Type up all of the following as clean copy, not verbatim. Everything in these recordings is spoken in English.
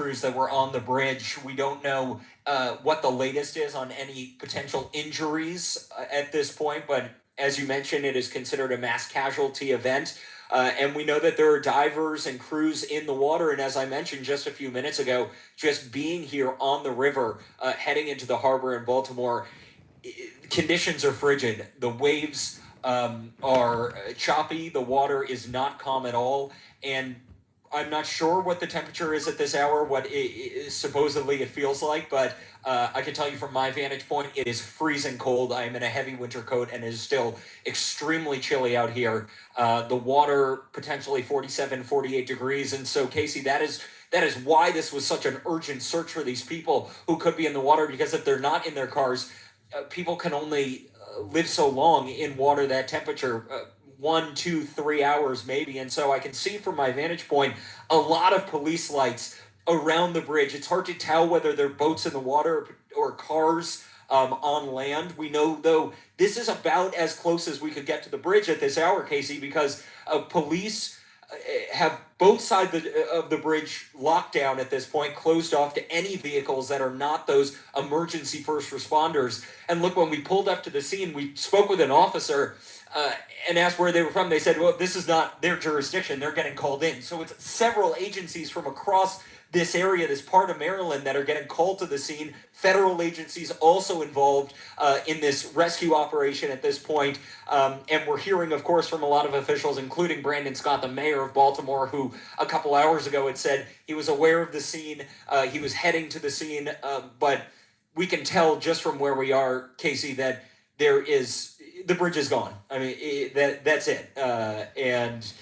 crews that were on the bridge. We don't know what the latest is on any potential injuries at this point, but as you mentioned, it is considered a mass casualty event. And we know that there are divers and crews in the water. And as I mentioned just a few minutes ago, just being here on the river, heading into the harbor in Baltimore, conditions are frigid. The waves are choppy. The water is not calm at all. And I'm not sure what the temperature is at this hour, what supposedly it feels like, but I can tell you from my vantage point, it is freezing cold. I am in a heavy winter coat and it is still extremely chilly out here. The water potentially 47, 48 degrees. And so, Casey, that is why this was such an urgent search for these people who could be in the water, because if they're not in their cars, people can only live so long in water that temperature. 1, 2, 3 hours maybe. And so I can see from my vantage point a lot of police lights around the bridge. It's hard to tell whether they're boats in the water or cars on land. We know, though, this is about as close as we could get to the bridge at this hour, Casey, because police have both sides of the bridge locked down at this point, closed off to any vehicles that are not those emergency first responders. And look, when we pulled up to the scene, we spoke with an officer and asked where they were from. They said, well, this is not their jurisdiction. They're getting called in. So it's several agencies from across this area, this part of Maryland, that are getting called to the scene. Federal agencies also involved in this rescue operation at this point. And we're hearing, of course, from a lot of officials, including Brandon Scott, the mayor of Baltimore, who a couple hours ago had said he was aware of the scene. He was heading to the scene. But we can tell just from where we are, Casey, that the bridge is gone. I mean, that's it. And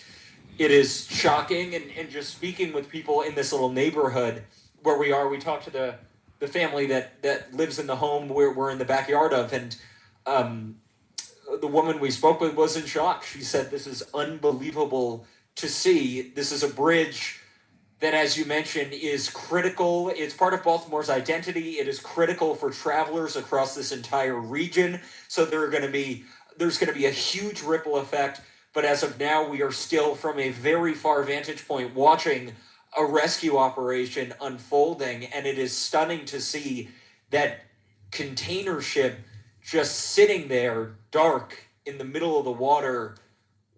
it is shocking. And just speaking with people in this little neighborhood where we are, we talked to the family that lives in the home we're in the backyard of. And the woman we spoke with was in shock. She said, this is unbelievable to see. This is a bridge that, as you mentioned, is critical. It's part of Baltimore's identity. It is critical for travelers across this entire region. So there's going to be a huge ripple effect. But as of now, we are still from a very far vantage point watching a rescue operation unfolding. And it is stunning to see that container ship just sitting there dark in the middle of the water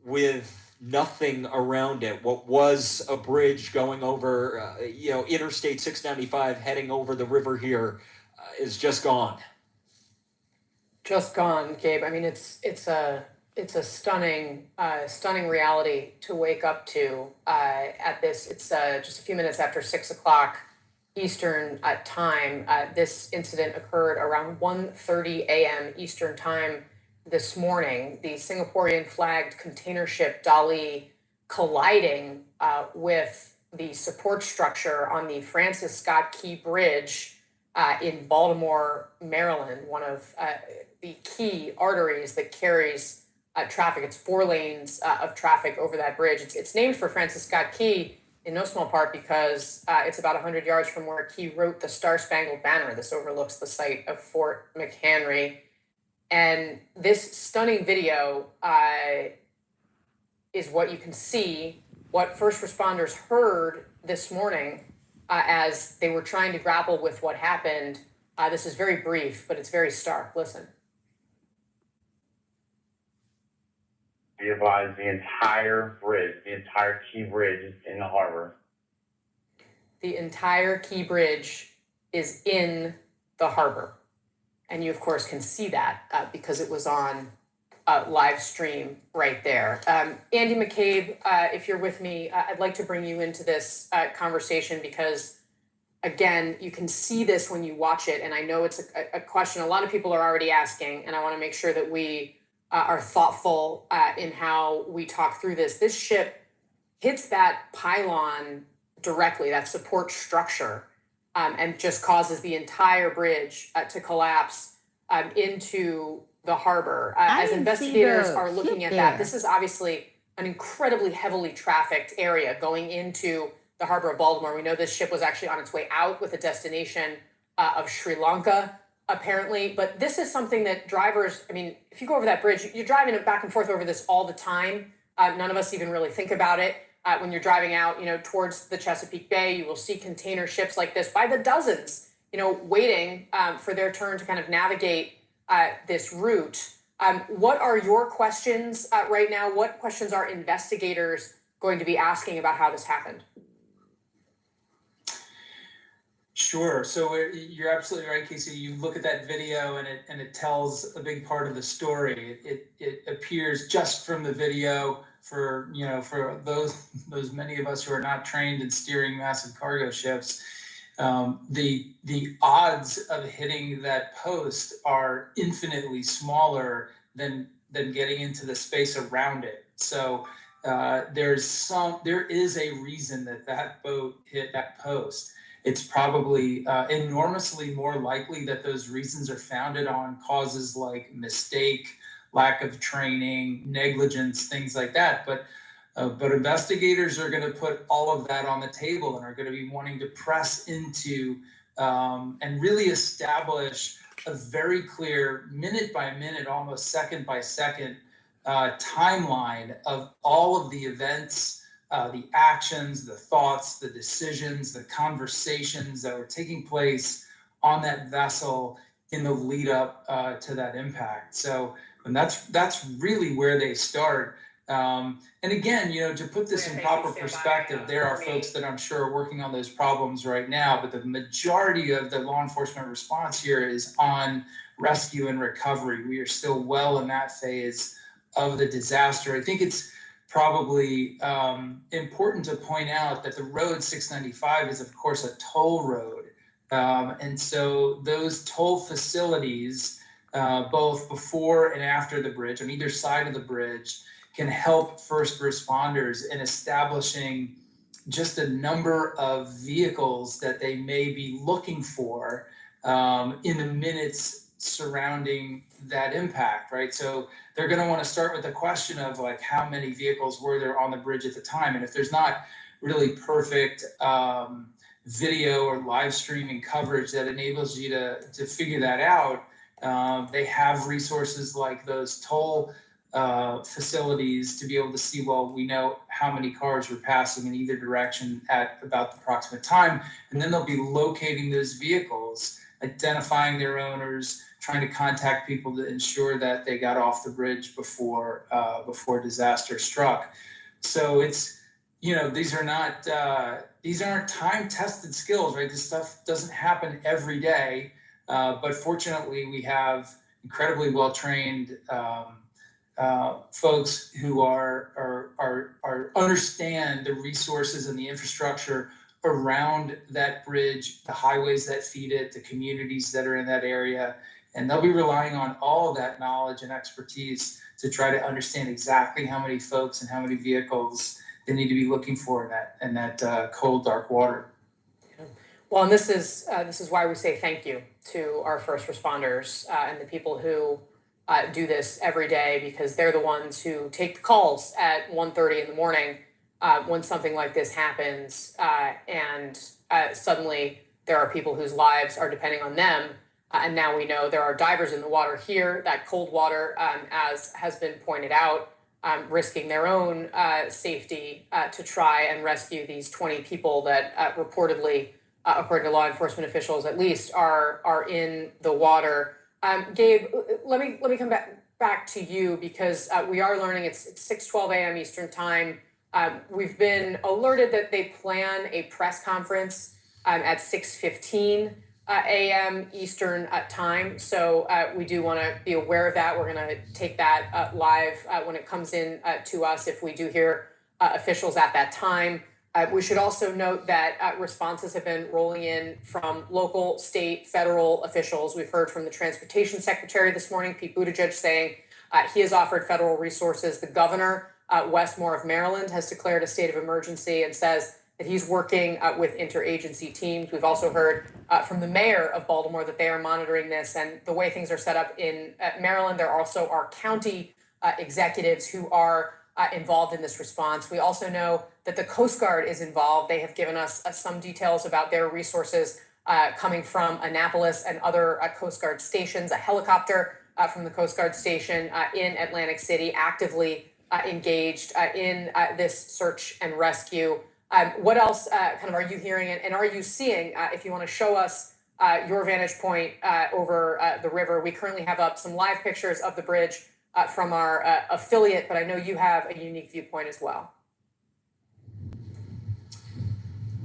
with nothing around it. What was a bridge going over, Interstate 695 heading over the river here is just gone. Just gone, Gabe. I mean, it's a stunning reality to wake up to at this. It's just a few minutes after 6:00 Eastern time. This incident occurred around 1:30 a.m. Eastern time this morning. The Singaporean flagged container ship Dali colliding with the support structure on the Francis Scott Key Bridge in Baltimore, Maryland, one of the key arteries that carries traffic. It's 4 lanes of traffic over that bridge. It's named for Francis Scott Key in no small part because it's about 100 yards from where Key wrote the Star-Spangled Banner. This overlooks the site of Fort McHenry. And this stunning video is what you can see, what first responders heard this morning as they were trying to grapple with what happened. This is very brief, but it's very stark. Listen. Be advised, the entire bridge, the entire Key Bridge is in the harbor. The entire Key Bridge is in the harbor. And you, of course, can see that because it was on live stream right there. Andy McCabe, if you're with me, I'd like to bring you into this conversation because, again, you can see this when you watch it. And I know it's a question a lot of people are already asking, and I want to make sure that we are thoughtful in how we talk through this. This ship hits that pylon directly, that support structure, and just causes the entire bridge to collapse into the harbor. As investigators are looking at that, this is obviously an incredibly heavily trafficked area going into the harbor of Baltimore. We know this ship was actually on its way out with a destination of Sri Lanka, apparently. But this is something that drivers, I mean, if you go over that bridge, you're driving it back and forth over this all the time. None of us even really think about it. when you're driving out, towards the Chesapeake Bay, you will see container ships like this by the dozens, waiting for their turn to kind of navigate this route. What are your questions right now? What questions are investigators going to be asking about how this happened? Sure. So you're absolutely right, Casey. You look at that video and it tells a big part of the story. It appears just from the video for those many of us who are not trained in steering massive cargo ships. The odds of hitting that post are infinitely smaller than getting into the space around it. So there is a reason that boat hit that post. It's probably enormously more likely that those reasons are founded on causes like mistake, lack of training, negligence, things like that. But investigators are going to put all of that on the table and are going to be wanting to press into and really establish a very clear minute by minute, almost second by second timeline of all of the events, the actions, the thoughts, the decisions, the conversations that were taking place on that vessel in the lead up to that impact. So, and that's really where they start. And again, to put this in proper perspective, there are folks that I'm sure are working on those problems right now, but the majority of the law enforcement response here is on rescue and recovery. We are still well in that phase of the disaster. I think it's probably important to point out that the road 695 is, of course, a toll road. And so those toll facilities, both before and after the bridge, on either side of the bridge, can help first responders in establishing just a number of vehicles that they may be looking for in the minutes surrounding that impact, right? So they're going to want to start with the question of like, how many vehicles were there on the bridge at the time? And if there's not really perfect video or live streaming coverage that enables you to figure that out, they have resources like those toll facilities to be able to see, well, we know how many cars were passing in either direction at about the approximate time. And then they'll be locating those vehicles, identifying their owners, trying to contact people to ensure that they got off the bridge before disaster struck. So it's, these aren't time-tested skills, right? This stuff doesn't happen every day, but fortunately we have incredibly well-trained folks who are understand the resources and the infrastructure around that bridge, the highways that feed it, the communities that are in that area, and they'll be relying on all of that knowledge and expertise to try to understand exactly how many folks and how many vehicles they need to be looking for in that cold, dark water. Well, and this is why we say thank you to our first responders and the people who do this every day, because they're the ones who take the calls at 1:30 in the morning when something like this happens, and suddenly there are people whose lives are depending on them. And now we know there are divers in the water here, that cold water, as has been pointed out, risking their own safety to try and rescue these 20 people that reportedly, according to law enforcement officials at least, are in the water. Gabe, let me come back to you, because we are learning it's 6:12 a.m. Eastern time. We've been alerted that they plan a press conference at 6:15 a.m. Eastern time. So we do want to be aware of that. We're going to take that live when it comes in to us if we do hear officials at that time. We should also note that responses have been rolling in from local, state, federal officials. We've heard from the Transportation Secretary this morning, Pete Buttigieg, saying he has offered federal resources. The governor, Wes Moore of Maryland, has declared a state of emergency and says that he's working with interagency teams. We've also heard from the mayor of Baltimore that they are monitoring this. And the way things are set up in Maryland, there also are county executives who are involved in this response. We also know that the Coast Guard is involved. They have given us some details about their resources coming from Annapolis and other Coast Guard stations. A helicopter from the Coast Guard station in Atlantic City actively engaged in this search and rescue. What else kind of are you hearing and are you seeing? If you want to show us your vantage point over the river, we currently have up some live pictures of the bridge from our affiliate, but I know you have a unique viewpoint as well.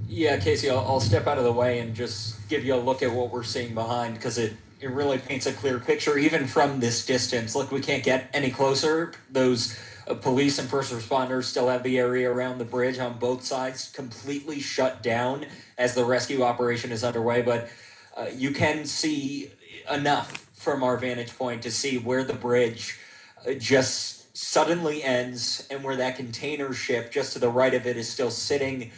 Yeah, Casey, I'll step out of the way and just give you a look at what we're seeing behind, because it really paints a clear picture, even from this distance. Look, we can't get any closer. Those police and first responders still have the area around the bridge on both sides completely shut down as the rescue operation is underway. But you can see enough from our vantage point to see where the bridge just suddenly ends and where that container ship just to the right of it is still sitting.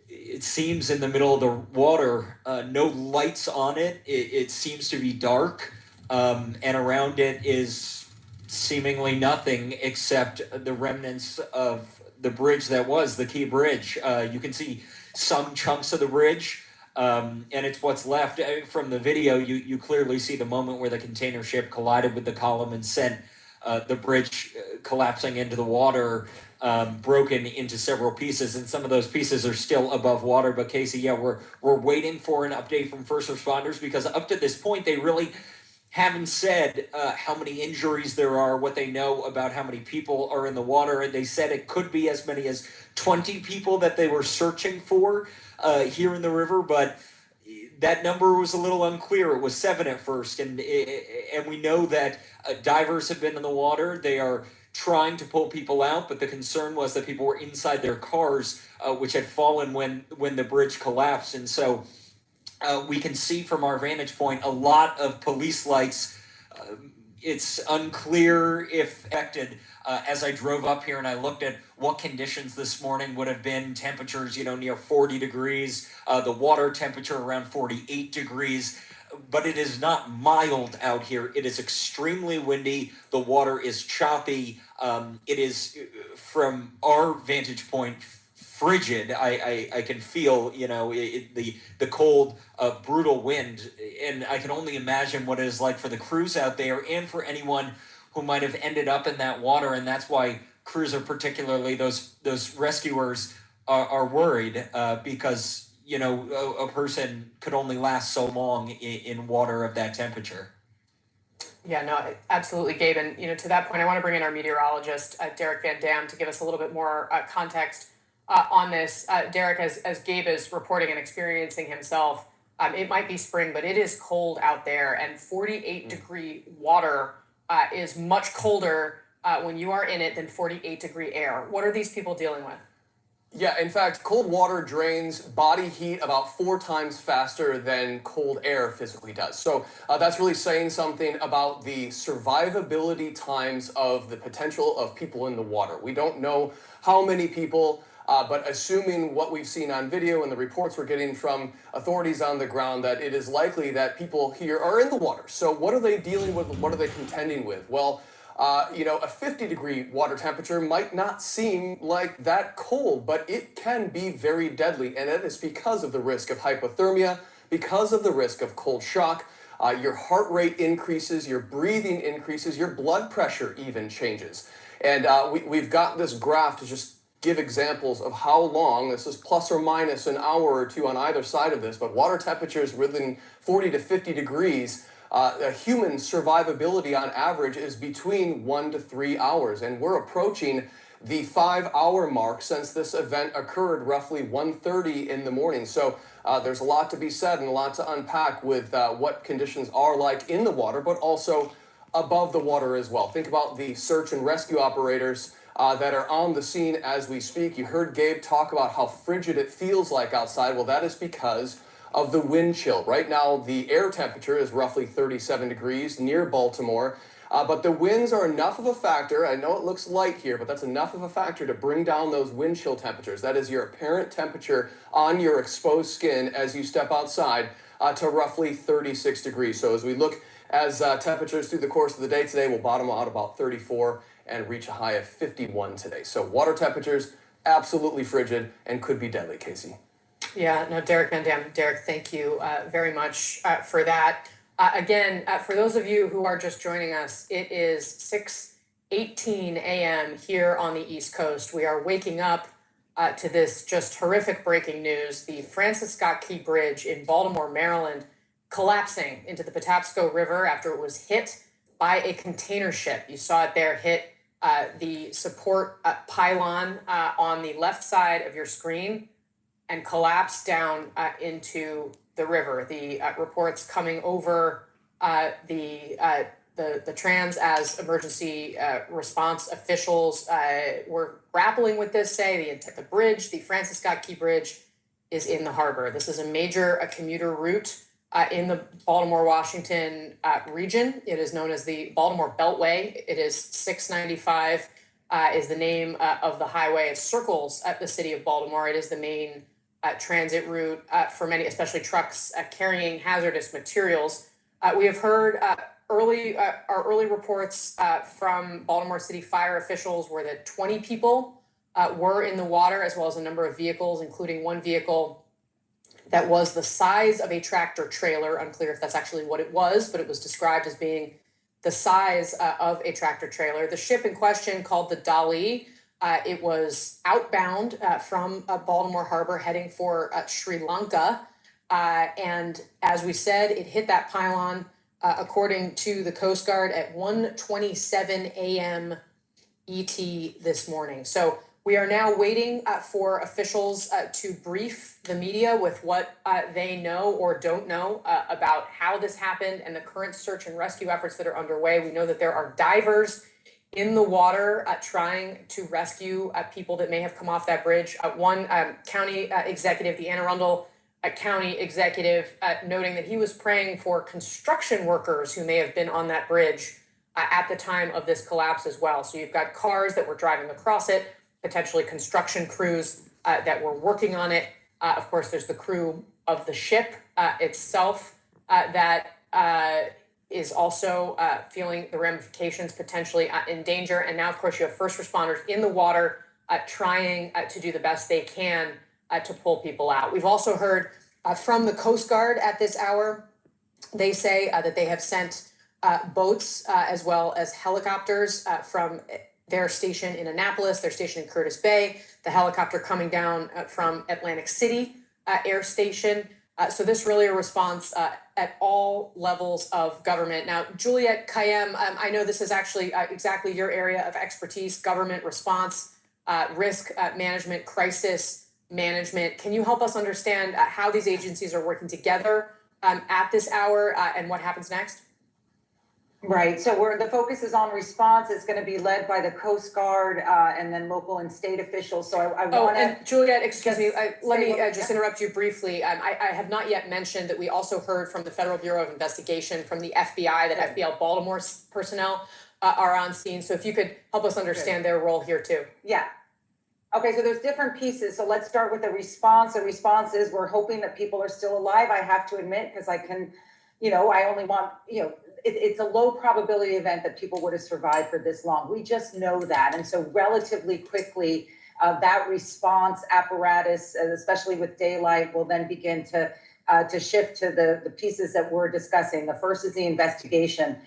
It seems in the middle of the water, no lights on it. It seems to be dark, and around it is seemingly nothing except the remnants of the bridge that was the key bridge. You can see some chunks of the bridge, and it's what's left. From the video, you clearly see the moment where the container ship collided with the column and sent the bridge collapsing into the water, broken into several pieces, and some of those pieces are still above water. But Casey, yeah, we're waiting for an update from first responders, because up to this point they really haven't said how many injuries there are, what they know about how many people are in the water. And they said it could be as many as 20 people that they were searching for here in the river, but that number was a little unclear. It was 7 at first, and we know that divers have been in the water. They are trying to pull people out, but the concern was that people were inside their cars, which had fallen when the bridge collapsed. And so we can see from our vantage point a lot of police lights. It's unclear if affected. As I drove up here and I looked at what conditions this morning would have been, temperatures, near 40 degrees, the water temperature around 48 degrees, but it is not mild out here. It is extremely windy. The water is choppy. It is, from our vantage point, frigid. I can feel, the cold, brutal wind, and I can only imagine what it is like for the crews out there and for anyone who might have ended up in that water. And that's why crews are particularly, those rescuers are worried, because a person could only last so long in water of that temperature. Yeah, no, absolutely, Gabe. And to that point, I want to bring in our meteorologist, Derek Van Dam, to give us a little bit more context on this. Derek, as Gabe is reporting and experiencing himself, it might be spring, but it is cold out there, and 48-degree water is much colder when you are in it than 48-degree air. What are these people dealing with? Yeah, in fact, cold water drains body heat about 4 times faster than cold air physically does. So that's really saying something about the survivability times of the potential of people in the water. We don't know how many people, but assuming what we've seen on video and the reports we're getting from authorities on the ground, that it is likely that people here are in the water. So what are they dealing with? What are they contending with? Well, a 50-degree water temperature might not seem like that cold, but it can be very deadly, and it is because of the risk of hypothermia, because of the risk of cold shock. Your heart rate increases, your breathing increases, your blood pressure even changes. And we've got this graph to just give examples of how long, this is plus or minus an hour or two on either side of this, but water temperatures within 40 to 50 degrees, a human survivability on average is between 1 to 3 hours, and we're approaching the 5-hour mark since this event occurred roughly 1:30 in the morning. So there's a lot to be said and a lot to unpack with what conditions are like in the water, but also above the water as well. Think about the search and rescue operators that are on the scene as we speak. You heard Gabe talk about how frigid it feels like outside. Well, that is because of the wind chill. Right now, the air temperature is roughly 37 degrees near Baltimore, but the winds are enough of a factor. I know it looks light here, but that's enough of a factor to bring down those wind chill temperatures. That is your apparent temperature on your exposed skin as you step outside to roughly 36 degrees. So as we look as temperatures through the course of the day today, will bottom out about 34 and reach a high of 51 today. So water temperatures, absolutely frigid and could be deadly, Casey. Yeah, no, Derek Van Dam. Derek, thank you very much for that. Again, for those of you who are just joining us, it is 6 8:18 a.m. here on the East Coast. We are waking up to this just horrific breaking news. The Francis Scott Key Bridge in Baltimore, Maryland, collapsing into the Patapsco River after it was hit by a container ship. You saw it there hit the support pylon on the left side of your screen and collapse down into the river. The reports coming over the trans as emergency response officials were grappling with this, say the bridge, the Francis Scott Key Bridge, is in the harbor. This is a major commuter route in the Baltimore, Washington region. It is known as the Baltimore Beltway. It is 695 is the name of the highway. It circles the city of Baltimore. It is the main transit route for many, especially trucks carrying hazardous materials. We have heard our early reports from Baltimore City fire officials were that 20 people were in the water, as well as a number of vehicles, including one vehicle that was the size of a tractor trailer. Unclear if that's actually what it was, but it was described as being the size of a tractor trailer. The ship in question, called the Dali, it was outbound from Baltimore Harbor heading for Sri Lanka. And as we said, it hit that pylon, according to the Coast Guard, at 1:27 a.m. ET this morning. So we are now waiting for officials to brief the media with what they know or don't know about how this happened and the current search and rescue efforts that are underway. We know that there are divers in the water trying to rescue people that may have come off that bridge. One county executive, the Anne Arundel County executive, noting that he was praying for construction workers who may have been on that bridge at the time of this collapse as well. So you've got cars that were driving across it, potentially construction crews that were working on it. Of course, there's the crew of the ship itself that is also feeling the ramifications, potentially in danger. And now, of course, you have first responders in the water trying to do the best they can to pull people out. We've also heard from the Coast Guard at this hour. They say that they have sent boats as well as helicopters from their station in Annapolis, their station in Curtis Bay, the helicopter coming down from Atlantic City Air Station. So this really a response at all levels of government. Now, Juliette Kayyem, I know this is actually exactly your area of expertise, government response, risk management, crisis management. Can you help us understand how these agencies are working together at this hour and what happens next? Right. So the focus is on response. It's going to be led by the Coast Guard and then local and state officials. So I want to. And Juliette, excuse me, let me just interrupt you briefly. I have not yet mentioned that we also heard from the Federal Bureau of Investigation, from the FBI, that FBL Baltimore personnel are on scene. So if you could help us understand their role here too. Yeah. Okay, so there's different pieces. So let's start with the response. The response is we're hoping that people are still alive. I have to admit, because I can, I only want, it's a low probability event that people would have survived for this long. We just know that. And so relatively quickly, that response apparatus, especially with daylight, will then begin to shift to the pieces that we're discussing. The first is the investigation.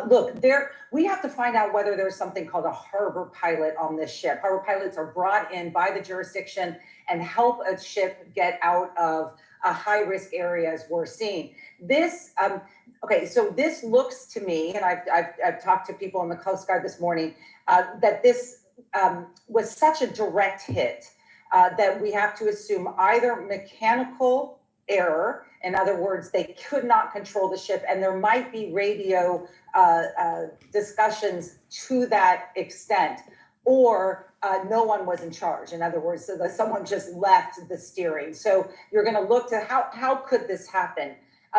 Look, we have to find out whether there's something called a harbor pilot on this ship. Harbor pilots are brought in by the jurisdiction and help a ship get out of a high-risk area, as we're seeing. This, so this looks to me, and I've talked to people in the Coast Guard this morning, that this was such a direct hit that we have to assume either mechanical error, in other words, they could not control the ship, and there might be radio discussions to that extent, or no one was in charge. In other words, so that someone just left the steering. So you're going to look to how could this happen?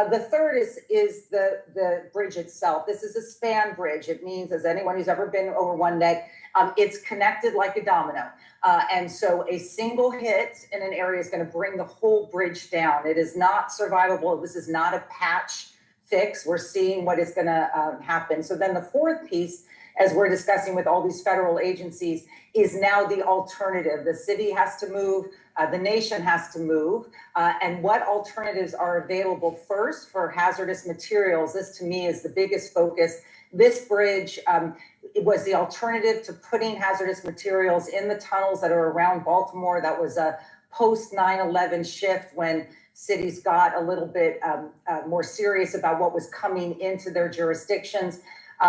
The third is the bridge itself. This is a span bridge. It means, as anyone who's ever been over one neck, it's connected like a domino. And so a single hit in an area is going to bring the whole bridge down. It is not survivable. This is not a patch fix. We're seeing what is going to happen. So then the fourth piece, as we're discussing with all these federal agencies, is now the alternative. The city has to move, the nation has to move, and what alternatives are available first for hazardous materials. This to me is the biggest focus. This bridge, it was the alternative to putting hazardous materials in the tunnels that are around Baltimore. That was a post 9/11 shift when cities got a little bit more serious about what was coming into their jurisdictions.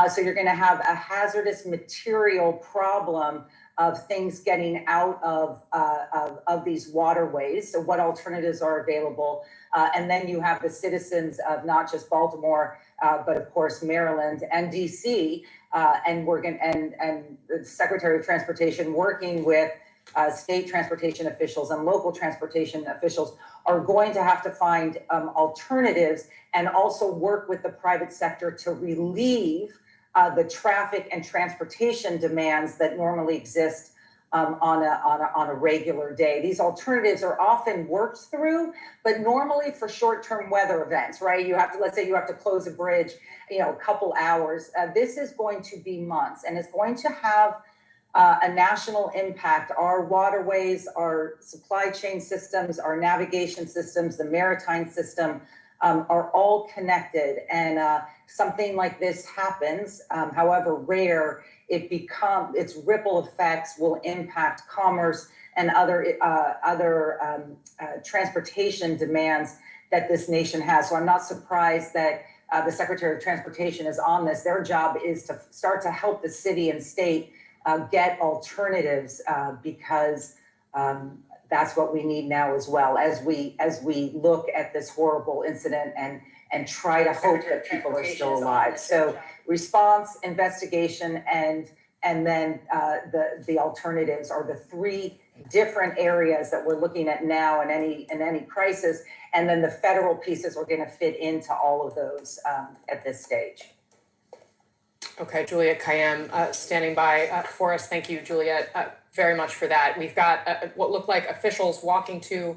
So you're going to have a hazardous material problem of things getting out of these waterways. So what alternatives are available? And then you have the citizens of not just Baltimore, but of course Maryland and DC, and the Secretary of Transportation working with state transportation officials and local transportation officials are going to have to find alternatives and also work with the private sector to relieve the traffic and transportation demands that normally exist on a regular day. These alternatives are often worked through, but normally for short-term weather events, right? You have to, let's say you have to close a bridge, a couple hours. This is going to be months, and it's going to have a national impact. Our waterways, our supply chain systems, our navigation systems, the maritime system are all connected. And something like this happens, however rare, its ripple effects will impact commerce and other transportation demands that this nation has. So I'm not surprised that the Secretary of Transportation is on this. Their job is to start to help the city and state get alternatives because that's what we need now as well as we look at this horrible incident and try to hope that people are still alive. So response, investigation, and then the alternatives are the three different areas that we're looking at now in any crisis. And then the federal pieces are going to fit into all of those at this stage. Okay, Juliet Kayyem standing by for us. Thank you, Juliet, very much for that. We've got what look like officials walking to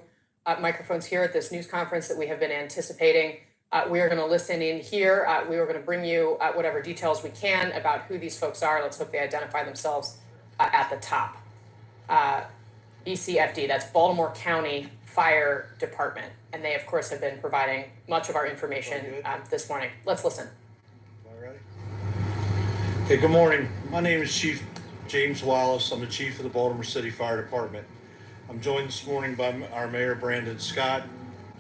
microphones here at this news conference that we have been anticipating. We are going to listen in here. We are going to bring you whatever details we can about who these folks are. Let's hope they identify themselves at the top. BCFD, that's Baltimore County Fire Department. And they, of course, have been providing much of our information this morning. Let's listen. Okay, good morning. My name is Chief James Wallace. I'm the Chief of the Baltimore City Fire Department. I'm joined this morning by our Mayor Brandon Scott,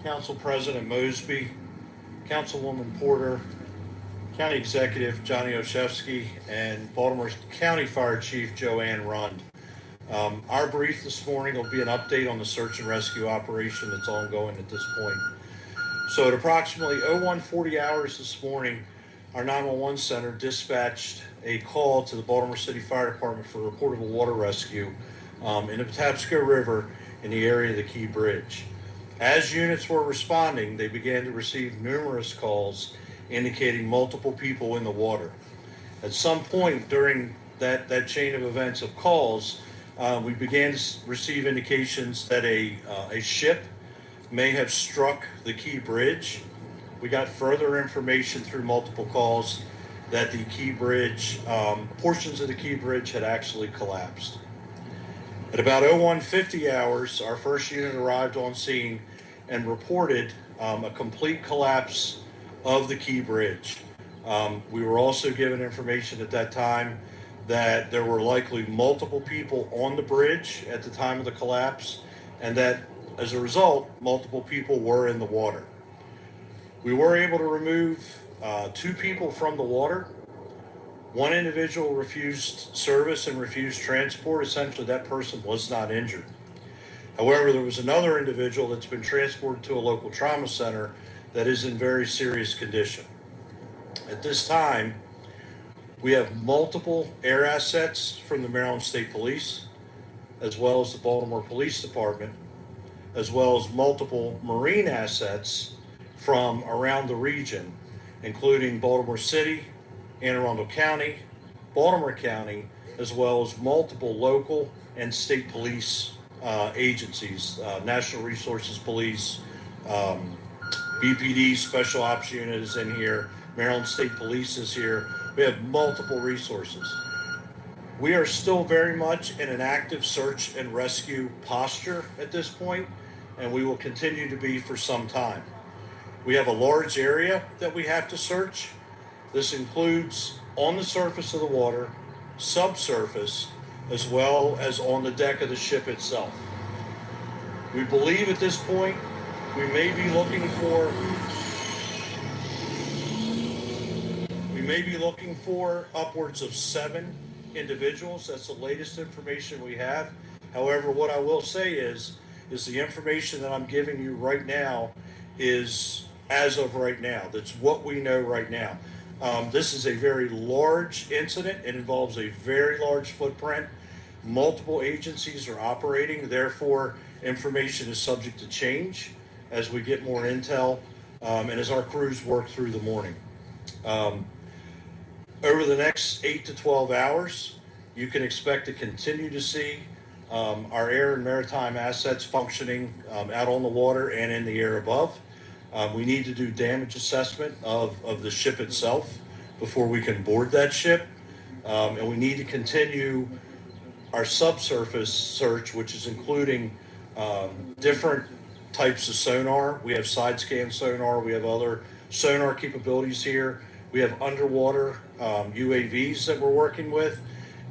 Council President Mosby, Councilwoman Porter, County Executive Johnny Oshevsky, and Baltimore County Fire Chief Joanne Rund. Our brief this morning will be an update on the search and rescue operation that's ongoing at this point. So at approximately 0140 hours this morning, our 911 center dispatched a call to the Baltimore City Fire Department for reportable water rescue in the Patapsco River in the area of the Key Bridge. As units were responding, they began to receive numerous calls indicating multiple people in the water. At some point during that chain of events of calls, we began to receive indications that a ship may have struck the Key Bridge. We got further information through multiple calls that the Key Bridge, portions of the Key Bridge had actually collapsed. At about 0150 hours, our first unit arrived on scene and reported a complete collapse of the Key Bridge. We were also given information at that time that there were likely multiple people on the bridge at the time of the collapse, and that as a result, multiple people were in the water. We were able to remove 2 people from the water. One individual refused service and refused transport. Essentially, that person was not injured. However, there was another individual that's been transported to a local trauma center that is in very serious condition. At this time, we have multiple air assets from the Maryland State Police, as well as the Baltimore Police Department, as well as multiple marine assets from around the region, including Baltimore City, Anne Arundel County, Baltimore County, as well as multiple local and state police agencies, National Resources Police, BPD Special Ops Unit is in here, Maryland State Police is here. We have multiple resources. We are still very much in an active search and rescue posture at this point, and we will continue to be for some time. We have a large area that we have to search. This includes on the surface of the water, subsurface, as well as on the deck of the ship itself. We believe at this point we may be looking for upwards of 7 individuals. That's the latest information we have. However, what I will say is the information that I'm giving you right now is as of right now. That's what we know right now. This is a very large incident. It involves a very large footprint. Multiple agencies are operating, therefore information is subject to change as we get more intel and as our crews work through the morning. Over the next 8 to 12 hours, you can expect to continue to see our air and maritime assets functioning out on the water and in the air above. We need to do damage assessment of the ship itself before we can board that ship. And we need to continue our subsurface search, which is including different types of sonar. We have side scan sonar. We have other sonar capabilities here. We have underwater UAVs that we're working with.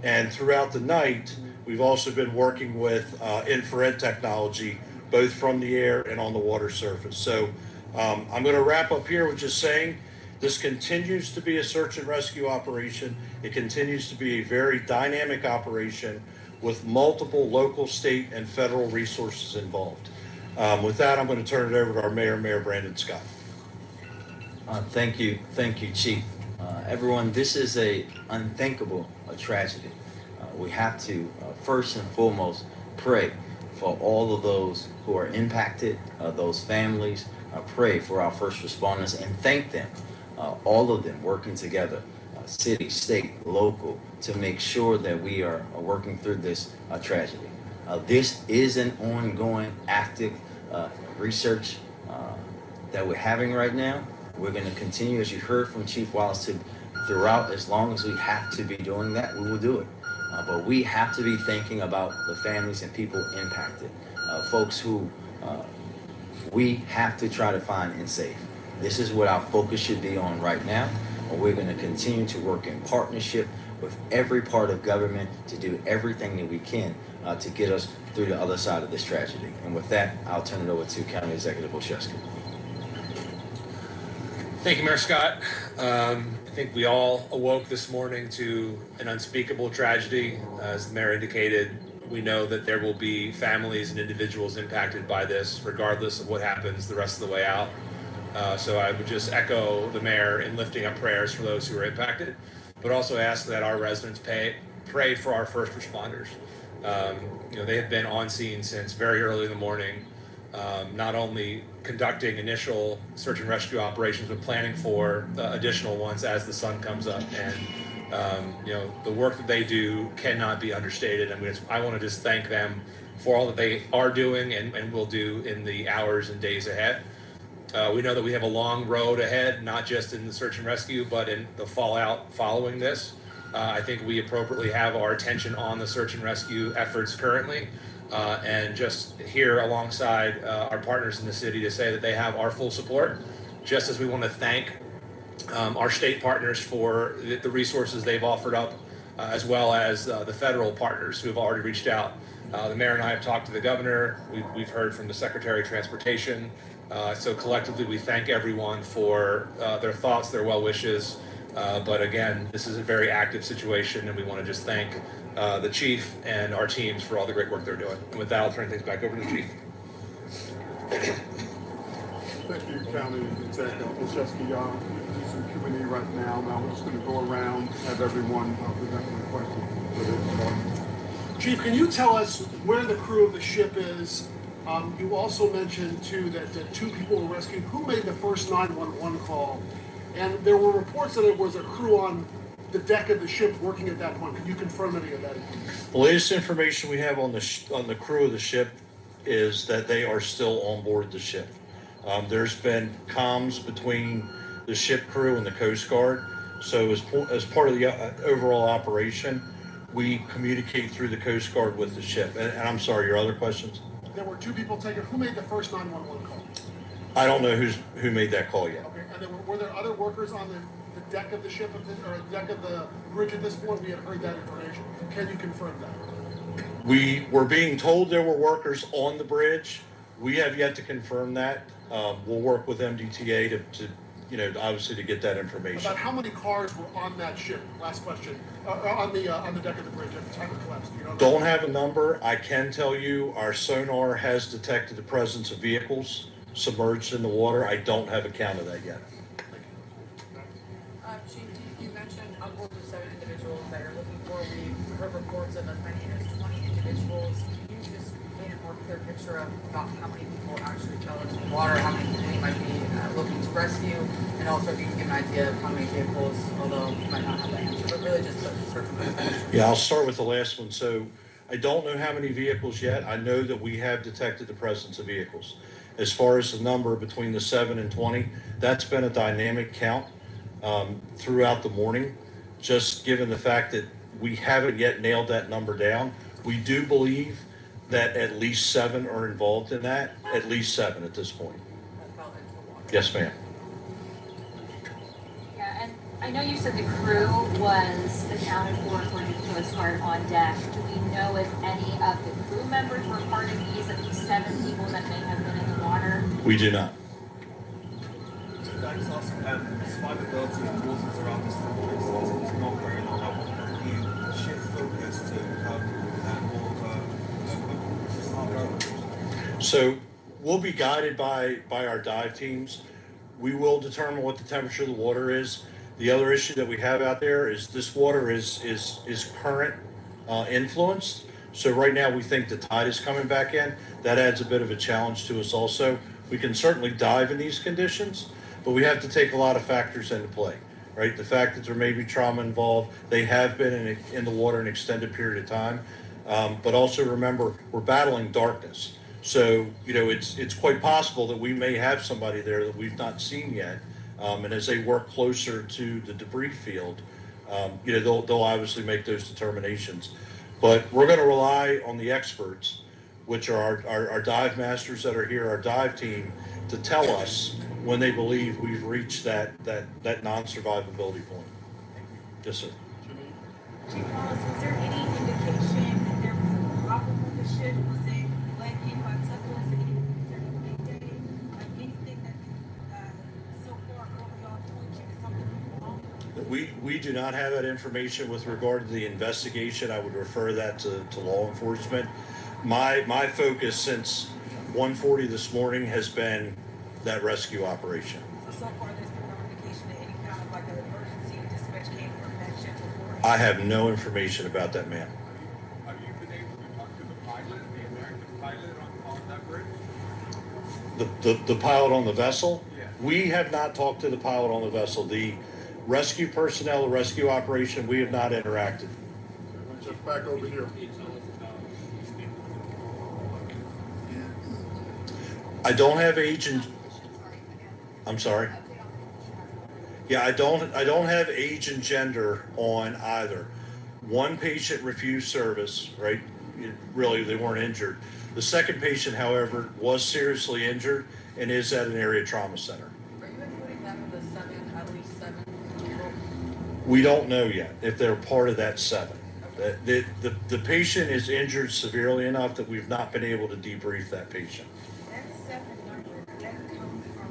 And throughout the night, we've also been working with infrared technology, both from the air and on the water surface. So I'm going to wrap up here with just saying this continues to be a search and rescue operation. It continues to be a very dynamic operation with multiple local, state, and federal resources involved. With that, I'm going to turn it over to our Mayor Brandon Scott. Thank you, Chief. Everyone, this is a unthinkable tragedy. We have to first and foremost pray for all of those who are impacted, those families. Pray for our first responders and thank them, all of them working together, city, state, local, to make sure that we are working through this tragedy. This is an ongoing, active research that we're having right now. We're going to continue, as you heard from Chief Wallace, throughout. As long as we have to be doing that, we will do it. But we have to be thinking about the families and people impacted, folks who we have to try to find and save. This is what our focus should be on right now. We're going to continue to work in partnership with every part of government to do everything that we can to get us through the other side of this tragedy. And with that, I'll turn it over to County Executive Olszewski. Thank you, Mayor Scott. I think we all awoke this morning to an unspeakable tragedy. As the mayor indicated, we know that there will be families and individuals impacted by this, regardless of what happens the rest of the way out. So I would just echo the mayor in lifting up prayers for those who are impacted, but also ask that our residents pray for our first responders. They have been on scene since very early in the morning, not only conducting initial search and rescue operations, but planning for additional ones as the sun comes up. And the work that they do cannot be understated. I want to just thank them for all that they are doing and will do in the hours and days ahead. We know that we have a long road ahead, not just in the search and rescue, but in the fallout following this. I think we appropriately have our attention on the search and rescue efforts currently, and just here alongside our partners in the city to say that they have our full support, just as we want to thank our state partners for the resources they've offered up, as well as the federal partners who have already reached out. The mayor and I have talked to the governor. We've heard from the Secretary of Transportation. So collectively, we thank everyone for their thoughts, their well wishes. But again, this is a very active situation, and we want to just thank the chief and our teams for all the great work they're doing. And with that, I'll turn things back over to the chief. Thank you, County Executive Olszewski. Some Q&A right now. Now we're just going to go around, have everyone present their questions. Chief, can you tell us where the crew of the ship is? You also mentioned, too, that 2 people were rescued. Who made the first 911 call? And there were reports that it was a crew on the deck of the ship working at that point. Can you confirm any of that? The latest information we have on the crew of the ship is that they are still on board the ship. There's been comms between the ship crew and the Coast Guard. So as part of the overall operation, we communicate through the Coast Guard with the ship. And I'm sorry, your other questions? There were 2 people taken. Who made the first 911 call? I don't know who made that call yet. Okay, and then were there other workers on the deck of the ship or the deck of the bridge at this point? We had heard that information. Can you confirm that? We were being told there were workers on the bridge. We have yet to confirm that. We'll work with MDTA to obviously to get that information. About how many cars were on that ship? Last question. On the deck of the bridge at the time it collapsed. You know that? Don't have a number. I can tell you our sonar has detected the presence of vehicles submerged in the water. I don't have a count of that yet. Chief, you mentioned upwards of 7 individuals that you're looking for. We've heard reports of as many as 20 individuals. Can you just paint a more clear picture of about how many people actually fell into the water, how many people you might be looking to rescue, and also if you can give an idea of how many vehicles, although you might not have that answer, but really just the circumstances. Yeah, I'll start with the last one. So I don't know how many vehicles yet. I know that we have detected the presence of vehicles. As far as the number between the 7 and 20, that's been a dynamic count throughout the morning, just given the fact that we haven't yet nailed that number down. We do believe that at least 7 are involved in that, at least 7 at this point. Yes, ma'am. Yeah, and I know you said the crew was accounted for according to the Coast Guard on deck. Do we know if any of the crew members were part of these 7 people that may have been in the water? We do not. That's also survivability and waters around this country is not very long. I want you shift focus to more So we'll be guided by our dive teams. We will determine what the temperature of the water is. The other issue that we have out there is this water is current influenced. So right now we think the tide is coming back in. That adds a bit of a challenge to us also. We can certainly dive in these conditions, but we have to take a lot of factors into play, right? The fact that there may be trauma involved, they have been in the water an extended period of time, but also remember we're battling darkness. So, it's quite possible that we may have somebody there that we've not seen yet. And as they work closer to the debris field, they'll obviously make those determinations. But we're going to rely on the experts, which are our dive masters that are here, our dive team, to tell us when they believe we've reached that non-survivability point. Yes, sir. Chief Wallace, was there any indication that there was a problem with the ship? Was it like in by turbulence at any particular day? Like anything that so far early on told you that something was wrong? We do not have that information with regard to the investigation. I would refer that to law enforcement. My focus since 1:40 this morning has been that rescue operation. So far there's been no indication that any kind of like an emergency dispatch came from that ship before? I have no information about that, ma'am. Have you been able to talk to the pilot, the American pilot on that bridge? The pilot on the vessel? Yeah. We have not talked to the pilot on the vessel. The rescue personnel, the rescue operation, we have not interacted. Just back over here. I don't have age and I'm sorry. Yeah, I don't have age and gender on either. One patient refused service, right? Really, they weren't injured. The second patient, however, was seriously injured and is at an area trauma center. Are you including them in the 7, at least 7 people? We don't know yet if they're part of that 7. The patient is injured severely enough that we've not been able to debrief that patient. That 7 number, did that come from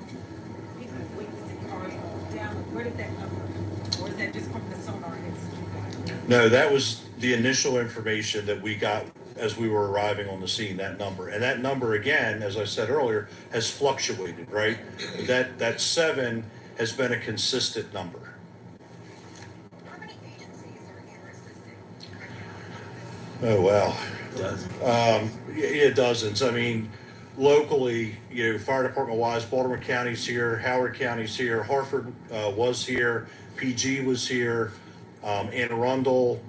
people witnessing cars going down? Where did that come from? Or is that just from the sonar hits you got? No, that was the initial information that we got as we were arriving on the scene, that number. And that number, again, as I said earlier, has fluctuated, right? That 7 has been a consistent number. How many agencies are here assisting? Oh, wow. Dozens. Yeah, dozens. I mean, locally, fire department wise, Baltimore County's here, Howard County's here, Hartford was here, PG was here, Anne Arundel,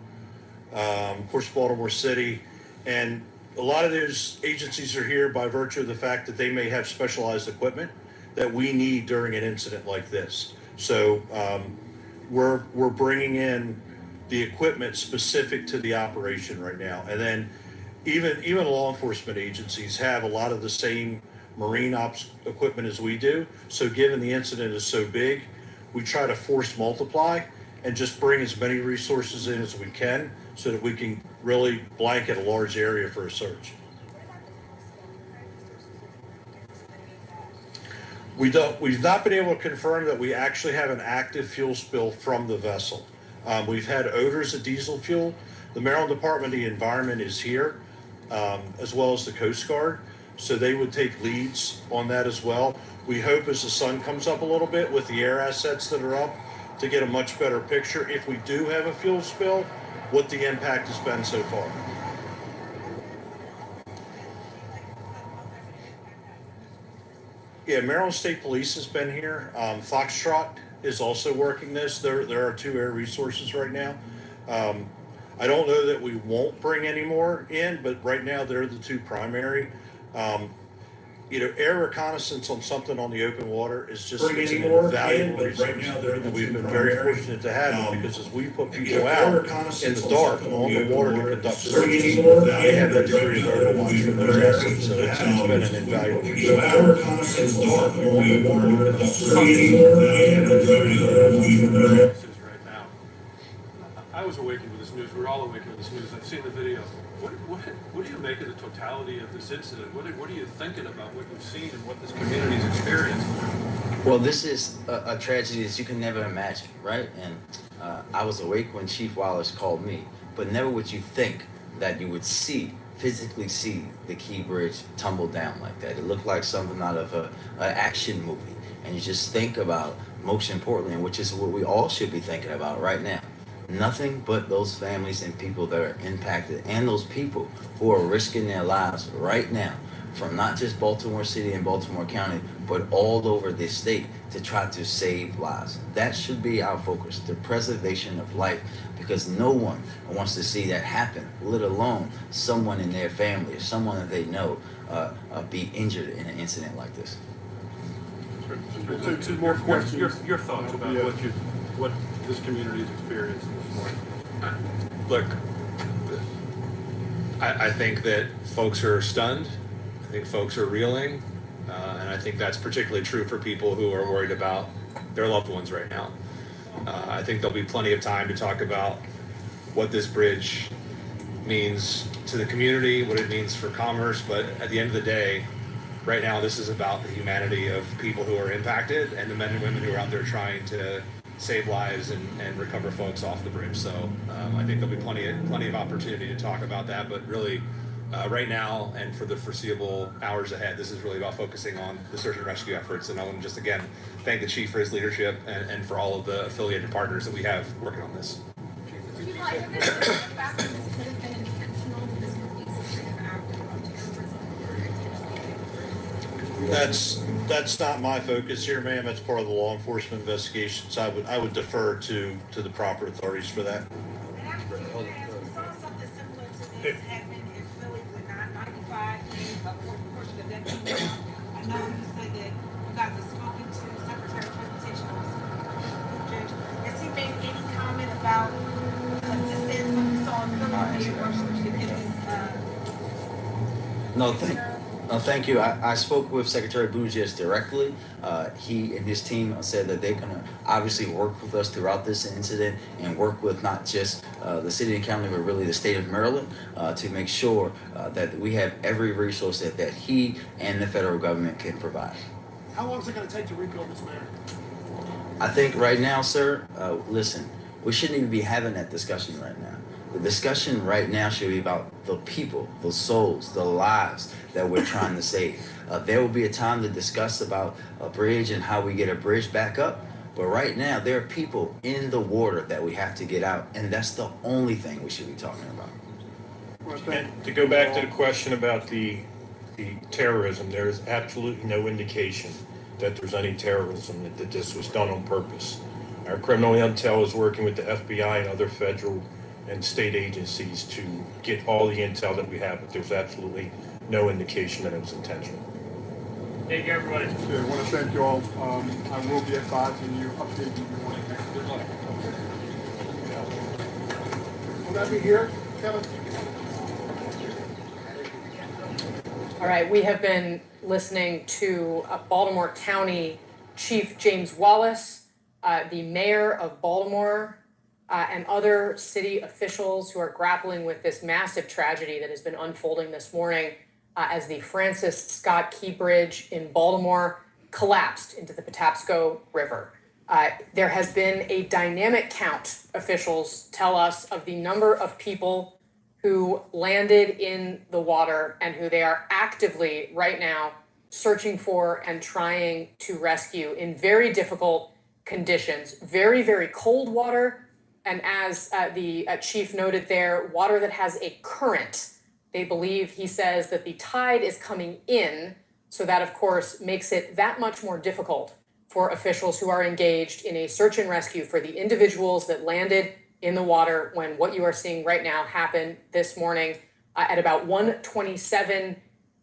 of course, Baltimore City. And a lot of those agencies are here by virtue of the fact that they may have specialized equipment that we need during an incident like this. So we're bringing in the equipment specific to the operation right now. And then even law enforcement agencies have a lot of the same marine ops equipment as we do. So given the incident is so big, we try to force multiply and just bring as many resources in as we can so that we can really blanket a large area for a search. We've not been able to confirm that we actually have an active fuel spill from the vessel. We've had odors of diesel fuel. The Maryland Department of the Environment is here, as well as the Coast Guard. So they would take leads on that as well. We hope as the sun comes up a little bit with the air assets that are up to get a much better picture, if we do have a fuel spill, what the impact has been so far. Yeah, Maryland State Police has been here. Foxtrot is also working this. There are 2 air resources right now. I don't know that we won't bring any more in, but right now they're the 2 primary. Air reconnaissance on something on the open water is just an invaluable resource. And we've been very fortunate to have it, because as we put people out in the dark on the water to conduct searches, they have that degree of overwatch for those assets. So it's been an invaluable resource. Right now, I was awakened with this news. We're all awakened with this news. I've seen the video. What do you make of the totality of this incident? What are you thinking about what you've seen and what this community's experienced? Well, this is a tragedy that you can never imagine, right? And I was awake when Chief Wallace called me, but never would you think that you would physically see the Key Bridge tumble down like that. It looked like something out of an action movie. And you just think about, most importantly, and which is what we all should be thinking about right now, nothing but those families and people that are impacted, and those people who are risking their lives right now, from not just Baltimore City and Baltimore County, but all over this state, to try to save lives. That should be our focus, the preservation of life, because no one wants to see that happen, let alone someone in their family or someone that they know be injured in an incident like this. So 2 more questions. Your thoughts about what this community is experiencing this morning. Look, I think that folks are stunned. I think folks are reeling. And I think that's particularly true for people who are worried about their loved ones right now. I think there'll be plenty of time to talk about what this bridge means to the community, what it means for commerce. But at the end of the day, right now, this is about the humanity of people who are impacted and the men and women who are out there trying to save lives and recover folks off the bridge. So I think there'll be plenty of opportunity to talk about that. But really, right now and for the foreseeable hours ahead, this is really about focusing on the search and rescue efforts. And I want to just again thank the chief for his leadership and for all of the affiliated partners that we have working on this. That's not my focus here, ma'am. That's part of the law enforcement investigations. I would defer to the proper authorities for that. And actually, we saw something similar to this happen in Philly when 95 came, a portion of that came out. I know you said that you guys have spoken to Secretary of Transportation Judge. Has he made any comment about assistance like we saw in Philly to get this? Thank you. I spoke with Secretary Buttigieg directly. He and his team said that they're going to obviously work with us throughout this incident and work with not just the city and county, but really the state of Maryland to make sure that we have every resource that he and the federal government can provide. How long is it going to take to rebuild this, Mayor? I think right now, sir, listen, we shouldn't even be having that discussion right now. The discussion right now should be about the people, the souls, the lives that we're trying to save. There will be a time to discuss about a bridge and how we get a bridge back up. But right now, there are people in the water that we have to get out, and that's the only thing we should be talking about. And to go back to the question about the terrorism, there is absolutely no indication that there's any terrorism, that this was done on purpose. Our criminal intel is working with the FBI and other federal and state agencies to get all the intel that we have, but there's absolutely no indication that it was intentional. Thank you, everybody. Okay, I want to thank you all. I will be advising you, updating you on it. Good luck. Will that be here, Kevin? All right, we have been listening to Baltimore County Chief James Wallace, the mayor of Baltimore, and other city officials who are grappling with this massive tragedy that has been unfolding this morning as the Francis Scott Key Bridge in Baltimore collapsed into the Patapsco River. There has been a dynamic count, officials tell us, of the number of people who landed in the water and who they are actively right now searching for and trying to rescue in very difficult conditions, very, very cold water. And as the chief noted there, water that has a current. They believe, he says, that the tide is coming in. So that, of course, makes it that much more difficult for officials who are engaged in a search and rescue for the individuals that landed in the water when what you are seeing right now happened this morning at about 1:27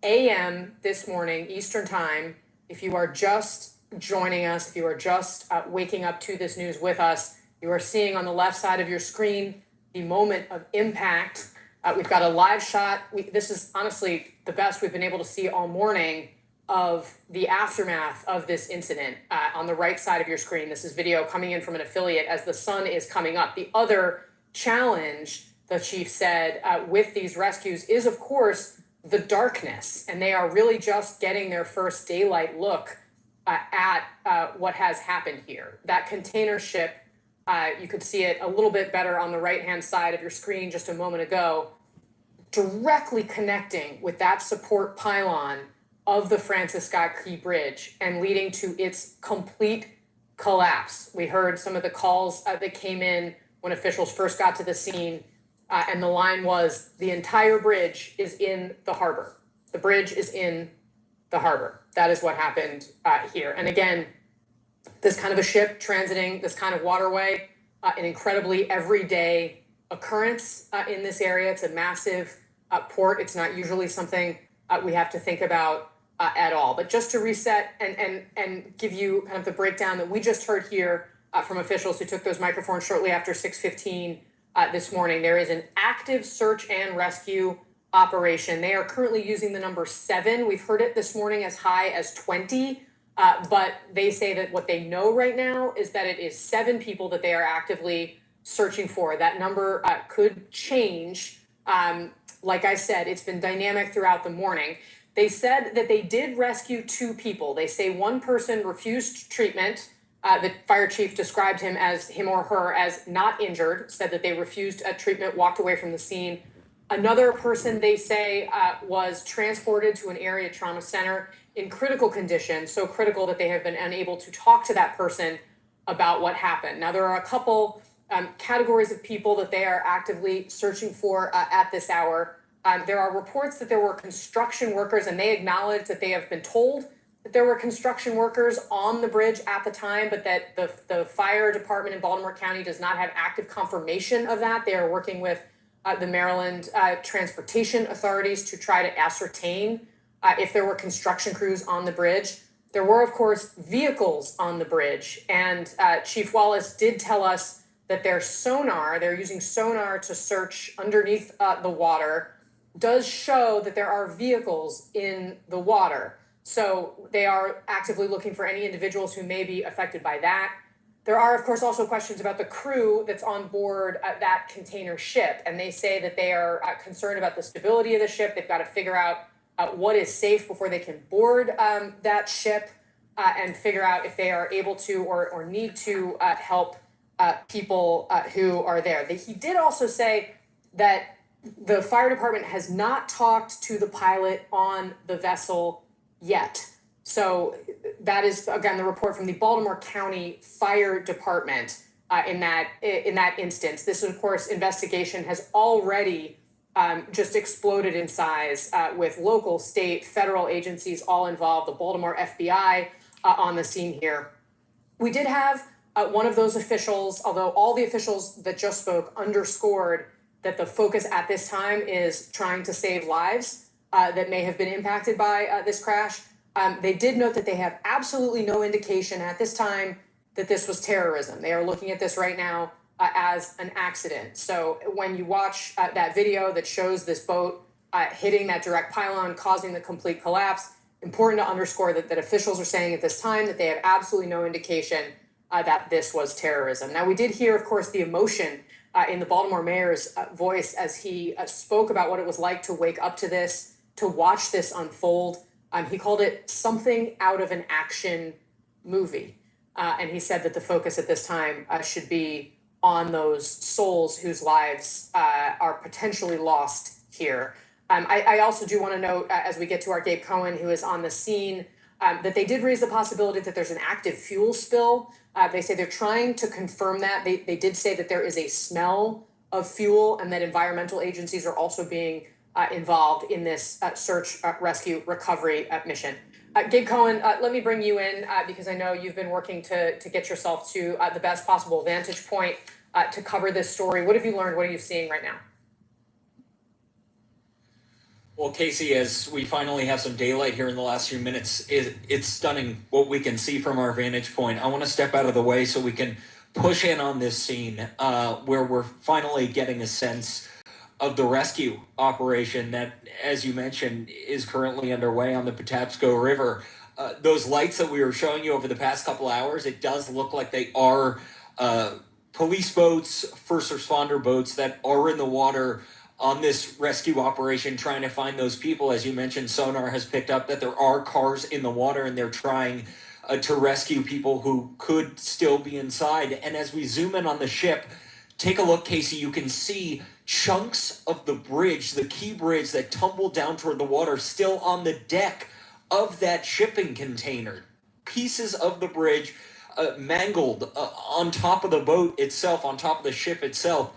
a.m. this morning, Eastern Time. If you are just joining us, if you are just waking up to this news with us, you are seeing on the left side of your screen the moment of impact. We've got a live shot. This is honestly the best we've been able to see all morning of the aftermath of this incident. On the right side of your screen, this is video coming in from an affiliate as the sun is coming up. The other challenge, the chief said, with these rescues is, of course, the darkness. And they are really just getting their first daylight look at what has happened here. That container ship, you could see it a little bit better on the right-hand side of your screen just a moment ago, directly connecting with that support pylon of the Francis Scott Key Bridge and leading to its complete collapse. We heard some of the calls that came in when officials first got to the scene, and the line was, the entire bridge is in the harbor. The bridge is in the harbor. That is what happened here. And again, this kind of a ship transiting this kind of waterway, an incredibly everyday occurrence in this area. It's a massive port. It's not usually something we have to think about at all. But just to reset and give you kind of the breakdown that we just heard here from officials who took those microphones shortly after 6:15 this morning, there is an active search and rescue operation. They are currently using the number 7. We've heard it this morning as high as 20, but they say that what they know right now is that it is 7 people that they are actively searching for. That number could change. Like I said, it's been dynamic throughout the morning. They said that they did rescue 2 people. They say one person refused treatment. The fire chief described him or her as not injured, said that they refused treatment, walked away from the scene. Another person, they say, was transported to an area trauma center in critical condition, so critical that they have been unable to talk to that person about what happened. Now, there are a couple categories of people that they are actively searching for at this hour. There are reports that there were construction workers, and they acknowledge that they have been told that there were construction workers on the bridge at the time, but that the fire department in Baltimore County does not have active confirmation of that. They are working with the Maryland transportation authorities to try to ascertain if there were construction crews on the bridge. There were, of course, vehicles on the bridge, and Chief Wallace did tell us that their sonar, they're using sonar to search underneath the water, does show that there are vehicles in the water. So they are actively looking for any individuals who may be affected by that. There are, of course, also questions about the crew that's on board that container ship. And they say that they are concerned about the stability of the ship. They've got to figure out what is safe before they can board that ship and figure out if they are able to or need to help people who are there. He did also say that the fire department has not talked to the pilot on the vessel yet. So that is, again, the report from the Baltimore County Fire Department in that instance. This, of course, investigation has already just exploded in size with local, state, federal agencies all involved, the Baltimore FBI on the scene here. We did have one of those officials, although all the officials that just spoke underscored that the focus at this time is trying to save lives that may have been impacted by this crash. They did note that they have absolutely no indication at this time that this was terrorism. They are looking at this right now as an accident. So when you watch that video that shows this boat hitting that direct pylon, causing the complete collapse. Important to underscore that officials are saying at this time that they have absolutely no indication that this was terrorism. Now, we did hear, of course, the emotion in the Baltimore mayor's voice as he spoke about what it was like to wake up to this, to watch this unfold. He called it something out of an action movie. And he said that the focus at this time should be on those souls whose lives are potentially lost here. I also do want to note, as we get to our Gabe Cohen, who is on the scene, that they did raise the possibility that there's an active fuel spill. They say they're trying to confirm that. They did say that there is a smell of fuel and that environmental agencies are also being involved in this search, rescue, recovery mission. Gabe Cohen, let me bring you in because I know you've been working to get yourself to the best possible vantage point to cover this story. What have you learned? What are you seeing right now? Well, Casey, as we finally have some daylight here in the last few minutes, it's stunning what we can see from our vantage point. I want to step out of the way so we can push in on this scene where we're finally getting a sense of the rescue operation that, as you mentioned, is currently underway on the Patapsco River. Those lights that we were showing you over the past couple hours, it does look like they are police boats, first responder boats that are in the water on this rescue operation trying to find those people. As you mentioned, sonar has picked up that there are cars in the water and they're trying to rescue people who could still be inside. And as we zoom in on the ship, take a look, Casey, you can see chunks of the bridge, the key bridge that tumbled down toward the water, still on the deck of that shipping container. Pieces of the bridge mangled on top of the boat itself, on top of the ship itself.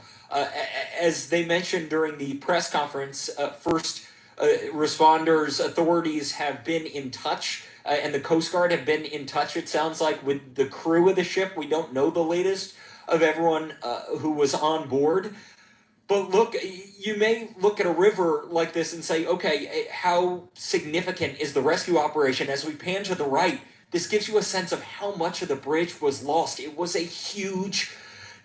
As they mentioned during the press conference, first responders, authorities have been in touch, and the Coast Guard have been in touch, it sounds like, with the crew of the ship. We don't know the latest of everyone who was on board. But look, you may look at a river like this and say, okay, how significant is the rescue operation? As we pan to the right, this gives you a sense of how much of the bridge was lost. It was a huge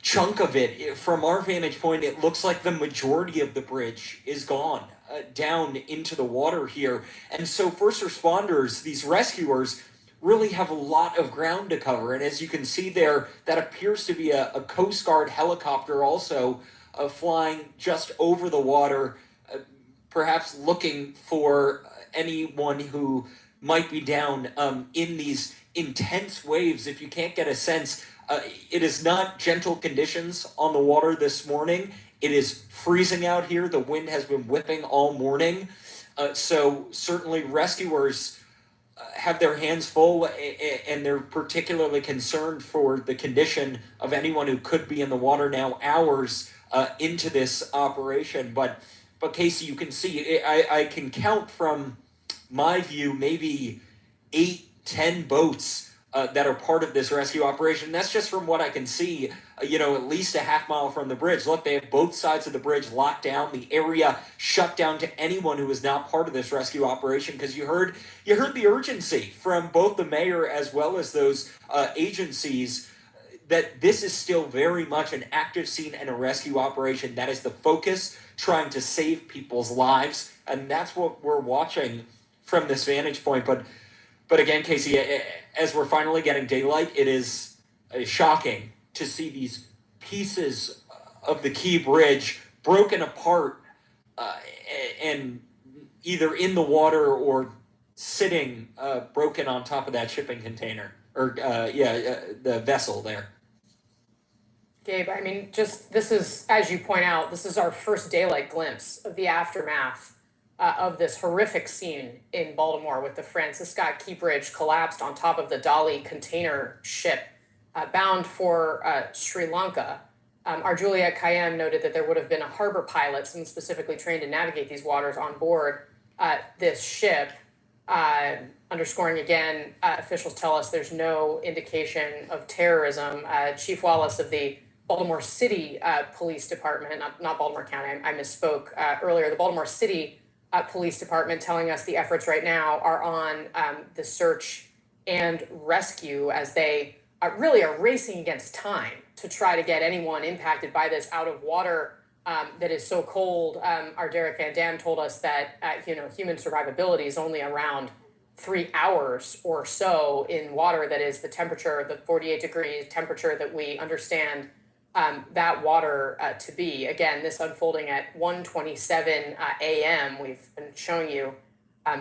chunk of it. From our vantage point, it looks like the majority of the bridge is gone down into the water here. And so first responders, these rescuers, really have a lot of ground to cover. And as you can see there, that appears to be a Coast Guard helicopter also flying just over the water, perhaps looking for anyone who might be down in these intense waves. If you can't get a sense, it is not gentle conditions on the water this morning. It is freezing out here. The wind has been whipping all morning. So certainly rescuers have their hands full, and they're particularly concerned for the condition of anyone who could be in the water now, hours into this operation. But Casey, you can see, I can count from my view maybe 8-10 boats that are part of this rescue operation. That's just from what I can see, at least a half mile from the bridge. Look, they have both sides of the bridge locked down, the area shut down to anyone who is not part of this rescue operation, because you heard the urgency from both the mayor as well as those agencies that this is still very much an active scene and a rescue operation. That is the focus, trying to save people's lives, and that's what we're watching from this vantage point. But again, Casey, as we're finally getting daylight, it is shocking to see these pieces of the key bridge broken apart and either in the water or sitting broken on top of that shipping container or the vessel there. Gabe, I mean, this is, as you point out, this is our first daylight glimpse of the aftermath of this horrific scene in Baltimore with the Francis Scott Key Bridge collapsed on top of the Dali container ship bound for Sri Lanka. Our Juliet Kayem noted that there would have been a harbor pilot, someone specifically trained to navigate these waters, on board this ship. Underscoring again, officials tell us there's no indication of terrorism. Chief Wallace of the Baltimore City Police Department, not Baltimore County, I misspoke earlier, the Baltimore City Police Department telling us the efforts right now are on the search and rescue as they really are racing against time to try to get anyone impacted by this out of water that is so cold. Our Derek Van Dam told us that human survivability is only around 3 hours or so in water that is the temperature, the 48 degree temperature that we understand that water to be. Again, this unfolding at 1:27 a.m. We've been showing you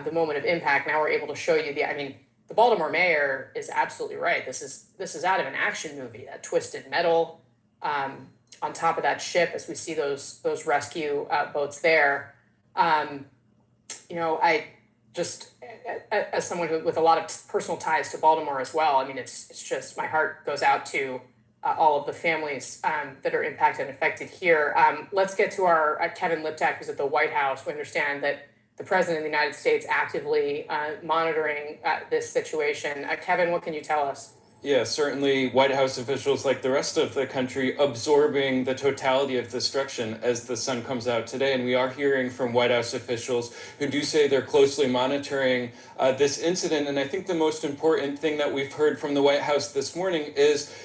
the moment of impact. Now we're able to show you the Baltimore mayor is absolutely right. This is out of an action movie. That twisted metal on top of that ship as we see those rescue boats there. I just, as someone with a lot of personal ties to Baltimore as well, it's just, my heart goes out to all of the families that are impacted and affected here. Let's get to our Kevin Liptak, who's at the White House. We understand that the President of the United States actively monitoring this situation. Kevin, what can you tell us? Yeah, certainly White House officials, like the rest of the country, absorbing the totality of destruction as the sun comes out today. And we are hearing from White House officials who do say they're closely monitoring this incident. And I think the most important thing that we've heard from the White House this morning is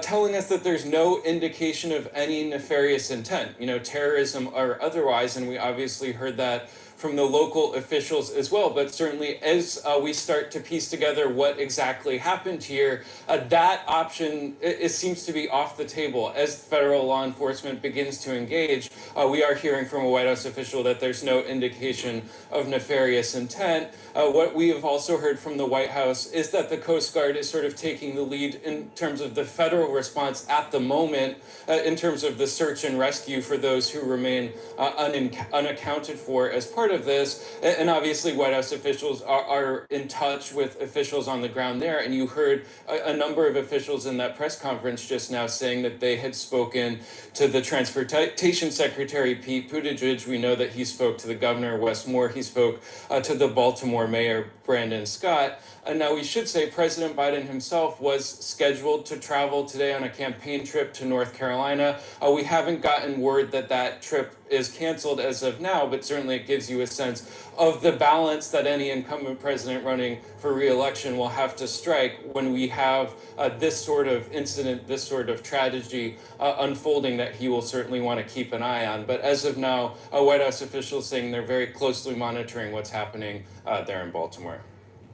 telling us that there's no indication of any nefarious intent, terrorism or otherwise. And we obviously heard that from the local officials as well. But certainly as we start to piece together what exactly happened here, that option, it seems to be off the table. As federal law enforcement begins to engage, we are hearing from a White House official that there's no indication of nefarious intent. What we have also heard from the White House is that the Coast Guard is sort of taking the lead in terms of the federal response at the moment, in terms of the search and rescue for those who remain unaccounted for as part of this. And obviously White House officials are in touch with officials on the ground there. And you heard a number of officials in that press conference just now saying that they had spoken to the Transportation Secretary, Pete Buttigieg. We know that he spoke to the governor, Wes Moore. He spoke to the Baltimore mayor, Brandon Scott. And now we should say President Biden himself was scheduled to travel today on a campaign trip to North Carolina. We haven't gotten word that that trip is canceled as of now, but certainly it gives you a sense of the balance that any incumbent president running for re-election will have to strike when we have this sort of incident, this sort of tragedy unfolding that he will certainly want to keep an eye on. But as of now, White House officials saying they're very closely monitoring what's happening there in Baltimore.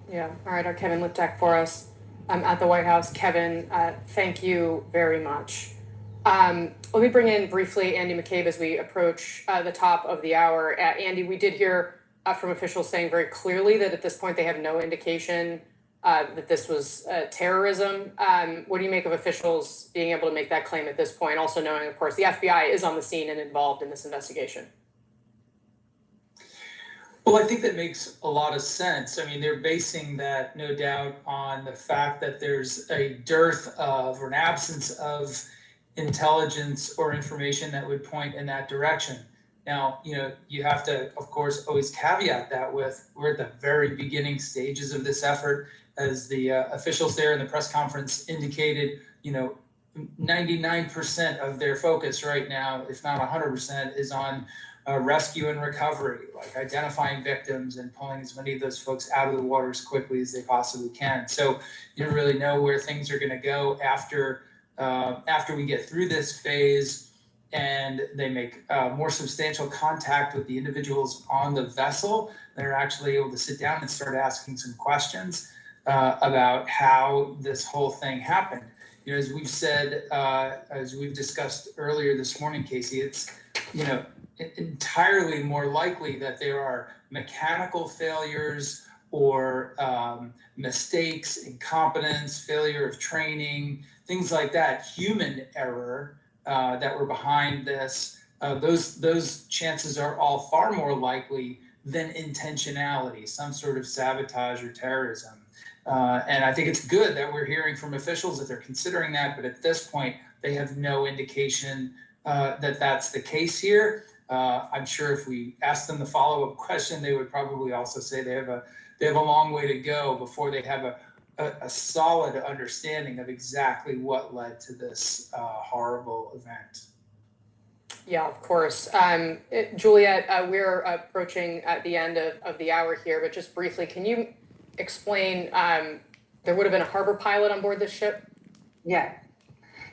Yeah, all right, our Kevin Liptak for us at the White House. Kevin, thank you very much. Let me bring in briefly Andy McCabe as we approach the top of the hour. Andy, we did hear from officials saying very clearly that at this point they have no indication that this was terrorism. What do you make of officials being able to make that claim at this point? Also knowing, of course, the FBI is on the scene and involved in this investigation. Well, I think that makes a lot of sense. They're basing that, no doubt, on the fact that there's a dearth of or an absence of intelligence or information that would point in that direction. Now, you have to, of course, always caveat that with we're at the very beginning stages of this effort. As the officials there in the press conference indicated, 99% of their focus right now, if not 100%, is on rescue and recovery, like identifying victims and pulling as many of those folks out of the water as quickly as they possibly can. So you don't really know where things are going to go after we get through this phase and they make more substantial contact with the individuals on the vessel. They're actually able to sit down and start asking some questions about how this whole thing happened. As we've said, as we've discussed earlier this morning, Casey, it's, entirely more likely that there are mechanical failures or mistakes, incompetence, failure of training, things like that, human error that were behind this. Those chances are all far more likely than intentionality, some sort of sabotage or terrorism. And I think it's good that we're hearing from officials that they're considering that, but at this point, they have no indication that that's the case here. I'm sure if we asked them the follow-up question, they would probably also say they have a long way to go before they have a solid understanding of exactly what led to this horrible event. Yeah, of course. Juliet, we're approaching at the end of the hour here, but just briefly, can you explain, there would have been a harbor pilot on board this ship? Yeah,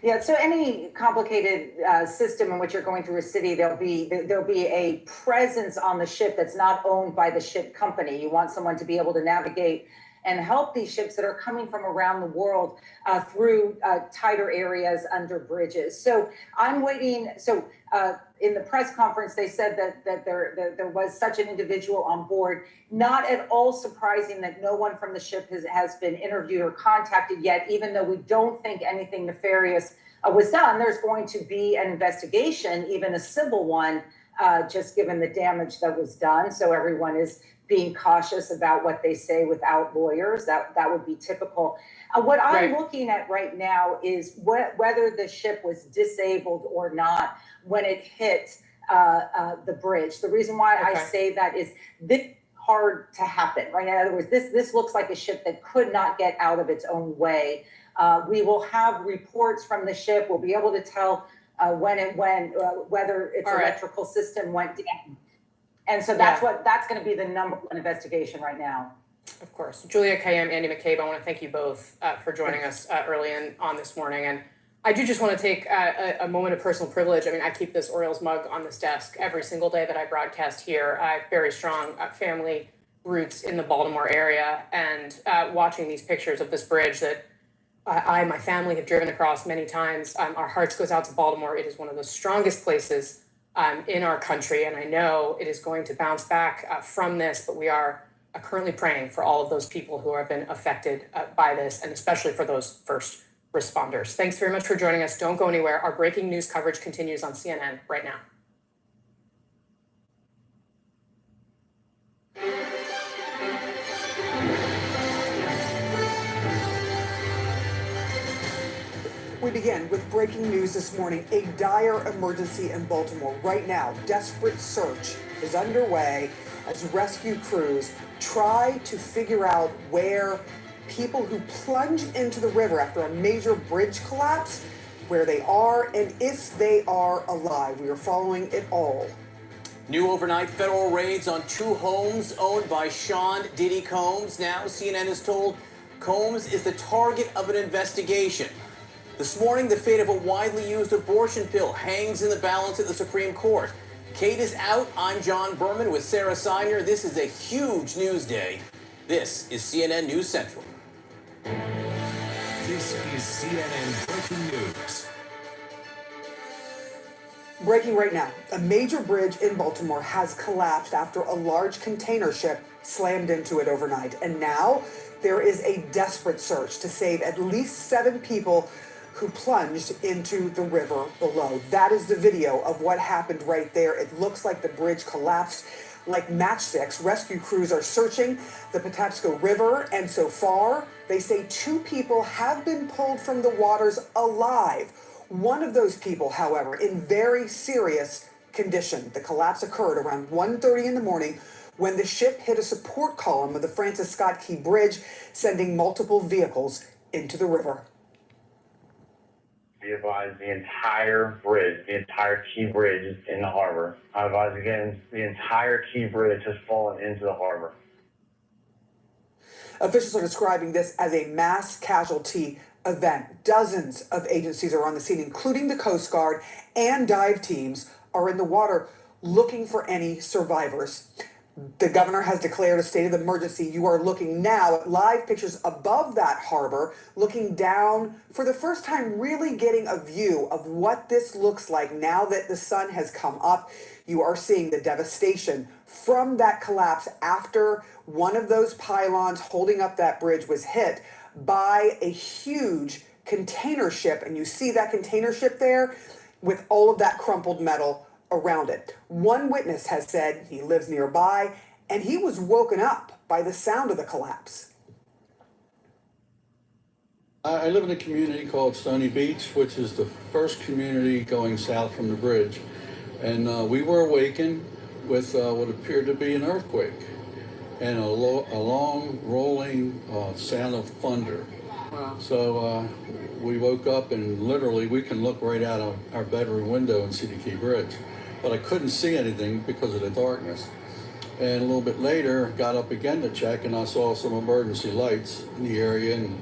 Yeah, so any complicated system in which you're going through a city, there'll be a presence on the ship that's not owned by the ship company. You want someone to be able to navigate and help these ships that are coming from around the world through tighter areas under bridges. So I'm waiting. So in the press conference, they said that there was such an individual on board. Not at all surprising that no one from the ship has been interviewed or contacted yet, even though we don't think anything nefarious was done. There's going to be an investigation, even a civil one, just given the damage that was done. So everyone is being cautious about what they say without lawyers. That would be typical. What I'm looking at right now is whether the ship was disabled or not when it hit the bridge. The reason why I say that is this hard to happen, right? In other words, this looks like a ship that could not get out of its own way. We will have reports from the ship. We'll be able to tell whether its electrical system went down. And so that's going to be the number one investigation right now. Of course. Julia Kayem, Andy McCabe, I want to thank you both for joining us early on this morning. And I do just want to take a moment of personal privilege. I mean, I keep this Orioles mug on this desk every single day that I broadcast here. I have very strong family roots in the Baltimore area, and watching these pictures of this bridge that my family have driven across many times, our hearts goes out to Baltimore. It is one of the strongest places in our country, and I know it is going to bounce back from this, but we are currently praying for all of those people who have been affected by this, and especially for those first responders. Thanks very much for joining us. Don't go anywhere. Our breaking news coverage continues on CNN right now. We begin with breaking news this morning. A dire emergency in Baltimore. Right now, desperate search is underway as rescue crews try to figure out where people who plunged into the river after a major bridge collapse, where they are and if they are alive. We are following it all. New overnight federal raids on 2 homes owned by Sean Diddy Combs. Now CNN is told Combs is the target of an investigation. This morning, the fate of a widely used abortion pill hangs in the balance at the Supreme Court. Kate is out. I'm John Berman with Sarah Seiner. This is a huge news day. This is CNN News Central. This is CNN Breaking News. Breaking right now, a major bridge in Baltimore has collapsed after a large container ship slammed into it overnight. And now there is a desperate search to save at least 7 people who plunged into the river below. That is the video of what happened right there. It looks like the bridge collapsed like matchsticks. Rescue crews are searching the Patapsco River, and so far, they say 2 people have been pulled from the waters alive. One of those people, however, in very serious condition. The collapse occurred around 1:30 in the morning when the ship hit a support column of the Francis Scott Key Bridge, sending multiple vehicles into the river. Be advised, the entire bridge, the entire Key Bridge is in the harbor. I advise again, the entire Key Bridge has fallen into the harbor. Officials are describing this as a mass casualty event. Dozens of agencies are on the scene, including the Coast Guard, and dive teams are in the water looking for any survivors. The governor has declared a state of emergency. You are looking now at live pictures above that harbor, looking down for the first time, really getting a view of what this looks like now that the sun has come up. You are seeing the devastation from that collapse after one of those pylons holding up that bridge was hit by a huge container ship. And you see that container ship there with all of that crumpled metal around it. One witness has said he lives nearby and he was woken up by the sound of the collapse. I live in a community called Stony Beach, which is the first community going south from the bridge. And we were awakened with what appeared to be an earthquake and a long rolling sound of thunder. Wow. So we woke up and literally we can look right out of our bedroom window and see the Key Bridge. But I couldn't see anything because of the darkness. And a little bit later, got up again to check and I saw some emergency lights in the area and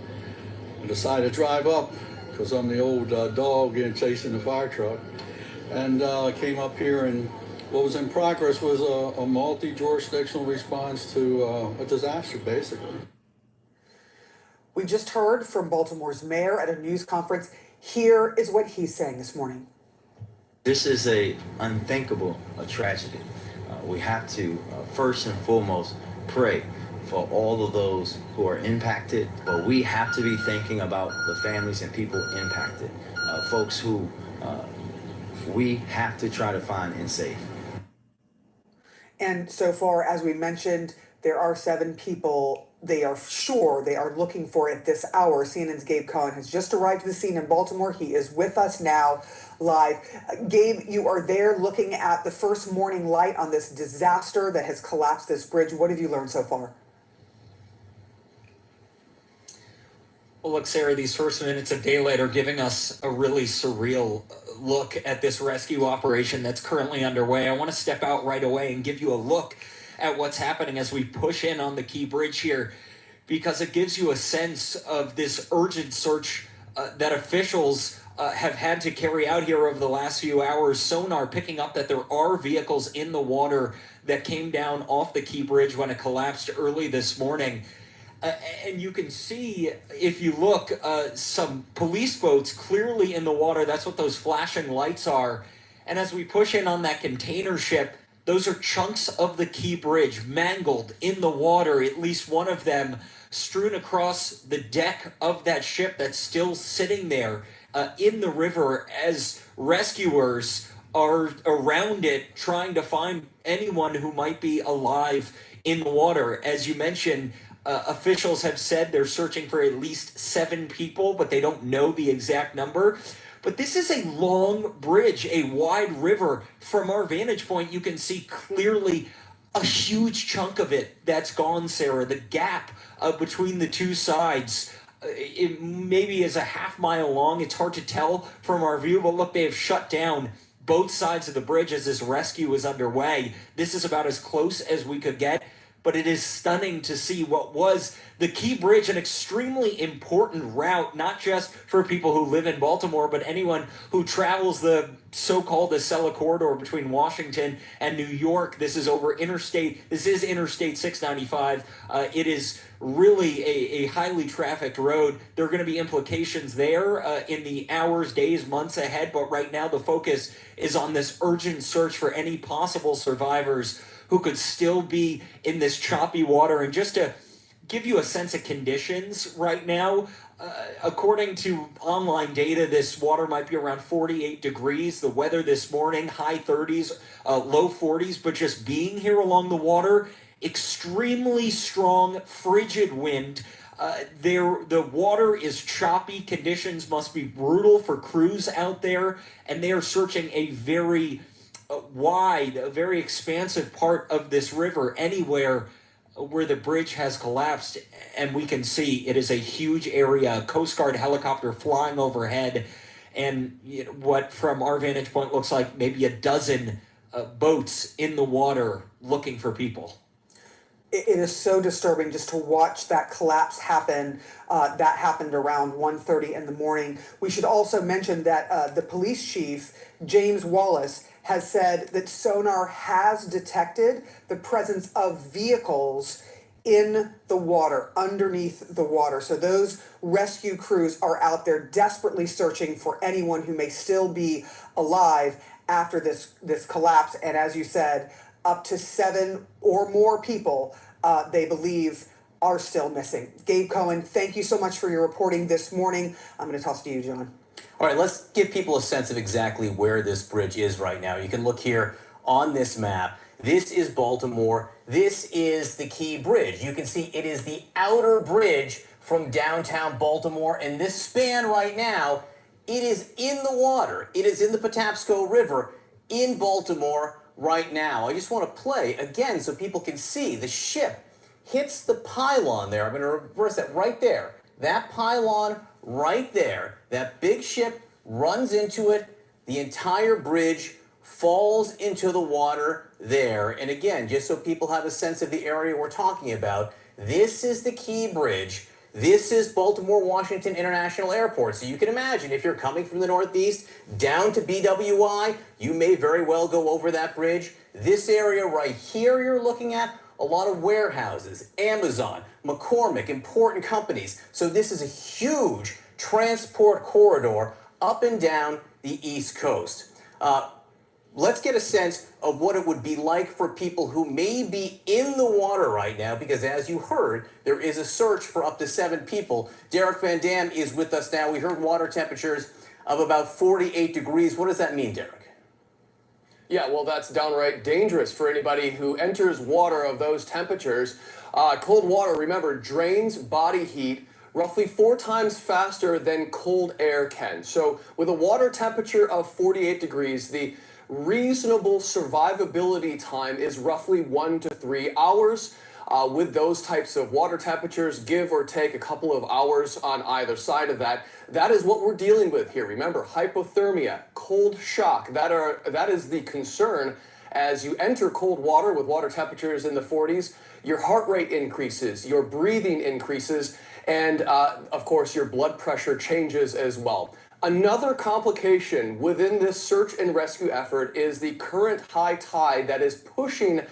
I decided to drive up because I'm the old dog chasing the fire truck. And came up here, and what was in progress was a multi-jurisdictional response to a disaster, basically. We just heard from Baltimore's mayor at a news conference. Here is what he's saying this morning. This is a unthinkable tragedy. We have to first and foremost pray for all of those who are impacted, but we have to be thinking about the families and people impacted, folks who we have to try to find and save. And so far, as we mentioned, there are 7 people they are looking for at this hour. CNN's Gabe Cohen has just arrived to the scene in Baltimore. He is with us now live. Gabe, you are there looking at the first morning light on this disaster that has collapsed this bridge. What have you learned so far? Well, look, Sarah, these first minutes of daylight are giving us a really surreal look at this rescue operation that's currently underway. I want to step out right away and give you a look at what's happening as we push in on the Key Bridge here, because it gives you a sense of this urgent search that officials have had to carry out here over the last few hours. Sonar picking up that there are vehicles in the water that came down off the Key Bridge when it collapsed early this morning. And you can see, if you look, some police boats clearly in the water. That's what those flashing lights are. And as we push in on that container ship, those are chunks of the Key Bridge mangled in the water, at least one of them strewn across the deck of that ship that's still sitting there in the river as rescuers are around it trying to find anyone who might be alive in the water. As you mentioned, officials have said they're searching for at least 7 people, but they don't know the exact number. But this is a long bridge, a wide river. From our vantage point, you can see clearly a huge chunk of it that's gone, Sarah. The gap between the two sides, it maybe is a half-mile long. It's hard to tell from our view, but look, they have shut down both sides of the bridge as this rescue is underway. This is about as close as we could get. But it is stunning to see what was the Key Bridge, an extremely important route, not just for people who live in Baltimore, but anyone who travels the so-called Acela corridor between Washington and New York. This is Interstate 695. It is really a highly trafficked road. There are going to be implications there in the hours, days, months ahead, but right now the focus is on this urgent search for any possible survivors who could still be in this choppy water. And just to give you a sense of conditions right now, according to online data, this water might be around 48 degrees. The weather this morning, high 30s, low 40s, but just being here along the water, extremely strong, frigid wind. The water is choppy. Conditions must be brutal for crews out there, and they are searching a very wide, a very expansive part of this river anywhere where the bridge has collapsed. And we can see it is a huge area, a Coast Guard helicopter flying overhead, and what from our vantage point looks like maybe a dozen boats in the water looking for people. It is so disturbing just to watch that collapse happen. That happened around 1:30 in the morning. We should also mention that the police chief, James Wallace, has said that sonar has detected the presence of vehicles in the water, underneath the water. So those rescue crews are out there desperately searching for anyone who may still be alive after this collapse. And as you said, up to 7 or more people they believe are still missing. Gabe Cohen, thank you so much for your reporting this morning. I'm going to toss to you, John. All right, let's give people a sense of exactly where this bridge is right now. You can look here on this map. This is Baltimore. This is the Key Bridge. You can see it is the outer bridge from downtown Baltimore, and this span right now, it is in the water. It is in the Patapsco River in Baltimore right now. I just want to play again so people can see the ship hits the pylon there. I'm going to reverse that right there. That pylon right there, that big ship runs into it. The entire bridge falls into the water there. And again, just so people have a sense of the area we're talking about, this is the Key Bridge. This is Baltimore Washington International Airport. So you can imagine if you're coming from the Northeast down to BWI, you may very well go over that bridge. This area right here you're looking at, a lot of warehouses, Amazon, McCormick, important companies. So this is a huge transport corridor up and down the East Coast. Let's get a sense of what it would be like for people who may be in the water right now, because as you heard, there is a search for up to 7 people. Derek Van Dam is with us now. We heard water temperatures of about 48 degrees. What does that mean, Derek? Yeah, well, that's downright dangerous for anybody who enters water of those temperatures. Cold water, remember, drains body heat roughly 4 times faster than cold air can. So with a water temperature of 48 degrees, the reasonable survivability time is roughly 1 to 3 hours. With those types of water temperatures, give or take a couple of hours on either side of that. That is what we're dealing with here. Remember, hypothermia, cold shock, that is the concern. As you enter cold water with water temperatures in the 40s, your heart rate increases, your breathing increases, and of course your blood pressure changes as well. Another complication within this search and rescue effort is the current high tide that is pushing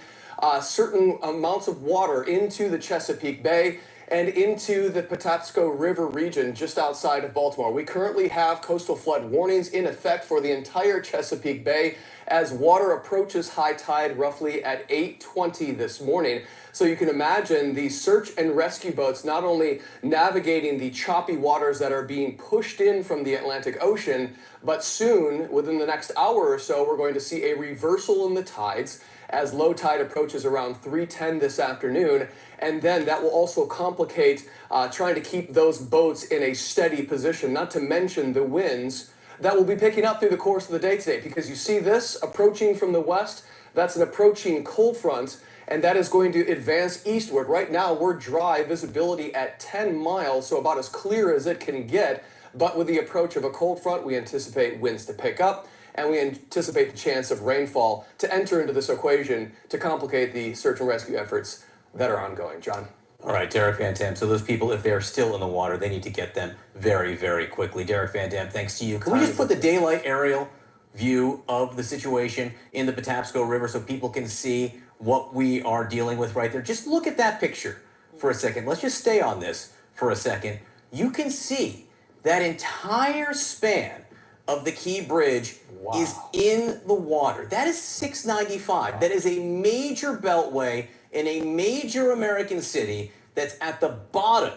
certain amounts of water into the Chesapeake Bay and into the Patapsco River region just outside of Baltimore. We currently have coastal flood warnings in effect for the entire Chesapeake Bay as water approaches high tide roughly at 8:20 this morning. So you can imagine the search and rescue boats not only navigating the choppy waters that are being pushed in from the Atlantic Ocean, but soon, within the next hour or so, we're going to see a reversal in the tides as low tide approaches around 3:10 this afternoon. And then that will also complicate trying to keep those boats in a steady position, not to mention the winds that will be picking up through the course of the day today, because you see this approaching from the west, that's an approaching cold front, and that is going to advance eastward. Right now, we're dry, visibility at 10 miles, so about as clear as it can get, but with the approach of a cold front, we anticipate winds to pick up, and we anticipate the chance of rainfall to enter into this equation to complicate the search and rescue efforts that are ongoing. John? All right, Derek Van Dam. So those people, if they're still in the water, they need to get them very, very quickly. Derek Van Dam, thanks to you. Can we just put the daylight aerial view of the situation in the Patapsco River so people can see what we are dealing with right there? Just look at that picture for a second. Let's just stay on this for a second. You can see that entire span of the Key Bridge is in the water. That is 695. That is a major beltway in a major American city that's at the bottom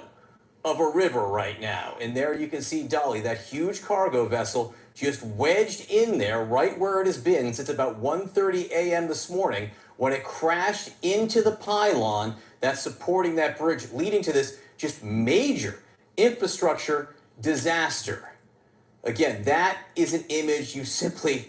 of a river right now. And there you can see Dolly, that huge cargo vessel, just wedged in there right where it has been since about 1:30 a.m. this morning when it crashed into the pylon that's supporting that bridge, leading to this just major infrastructure disaster. Again, that is an image you simply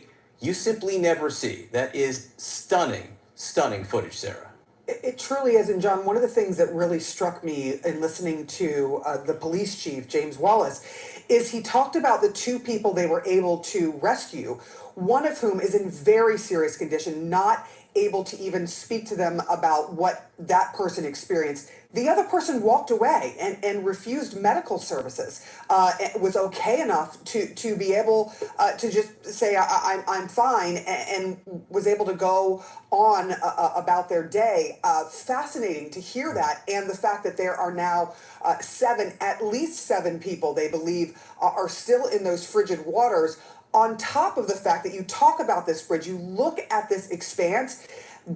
never see. That is stunning, stunning footage, Sarah. It truly is. And John, one of the things that really struck me in listening to the police chief, James Wallace, is he talked about the 2 people they were able to rescue, one of whom is in very serious condition, not able to even speak to them about what that person experienced. The other person walked away and refused medical services, was okay enough to be able to just say, I'm fine, and was able to go on about their day. Fascinating to hear that, and the fact that there are now at least seven people they believe are still in those frigid waters. On top of the fact that you talk about this bridge, you look at this expanse,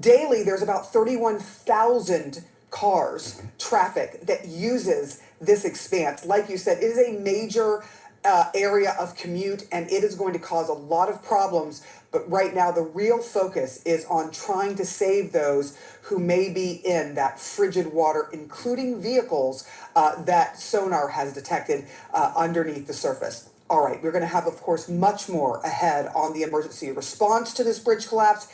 daily there's about 31,000 cars, traffic that uses this expanse. Like you said, it is a major area of commute, and it is going to cause a lot of problems. But right now, the real focus is on trying to save those who may be in that frigid water, including vehicles that sonar has detected underneath the surface. All right, we're going to have, of course, much more ahead on the emergency response to this bridge collapse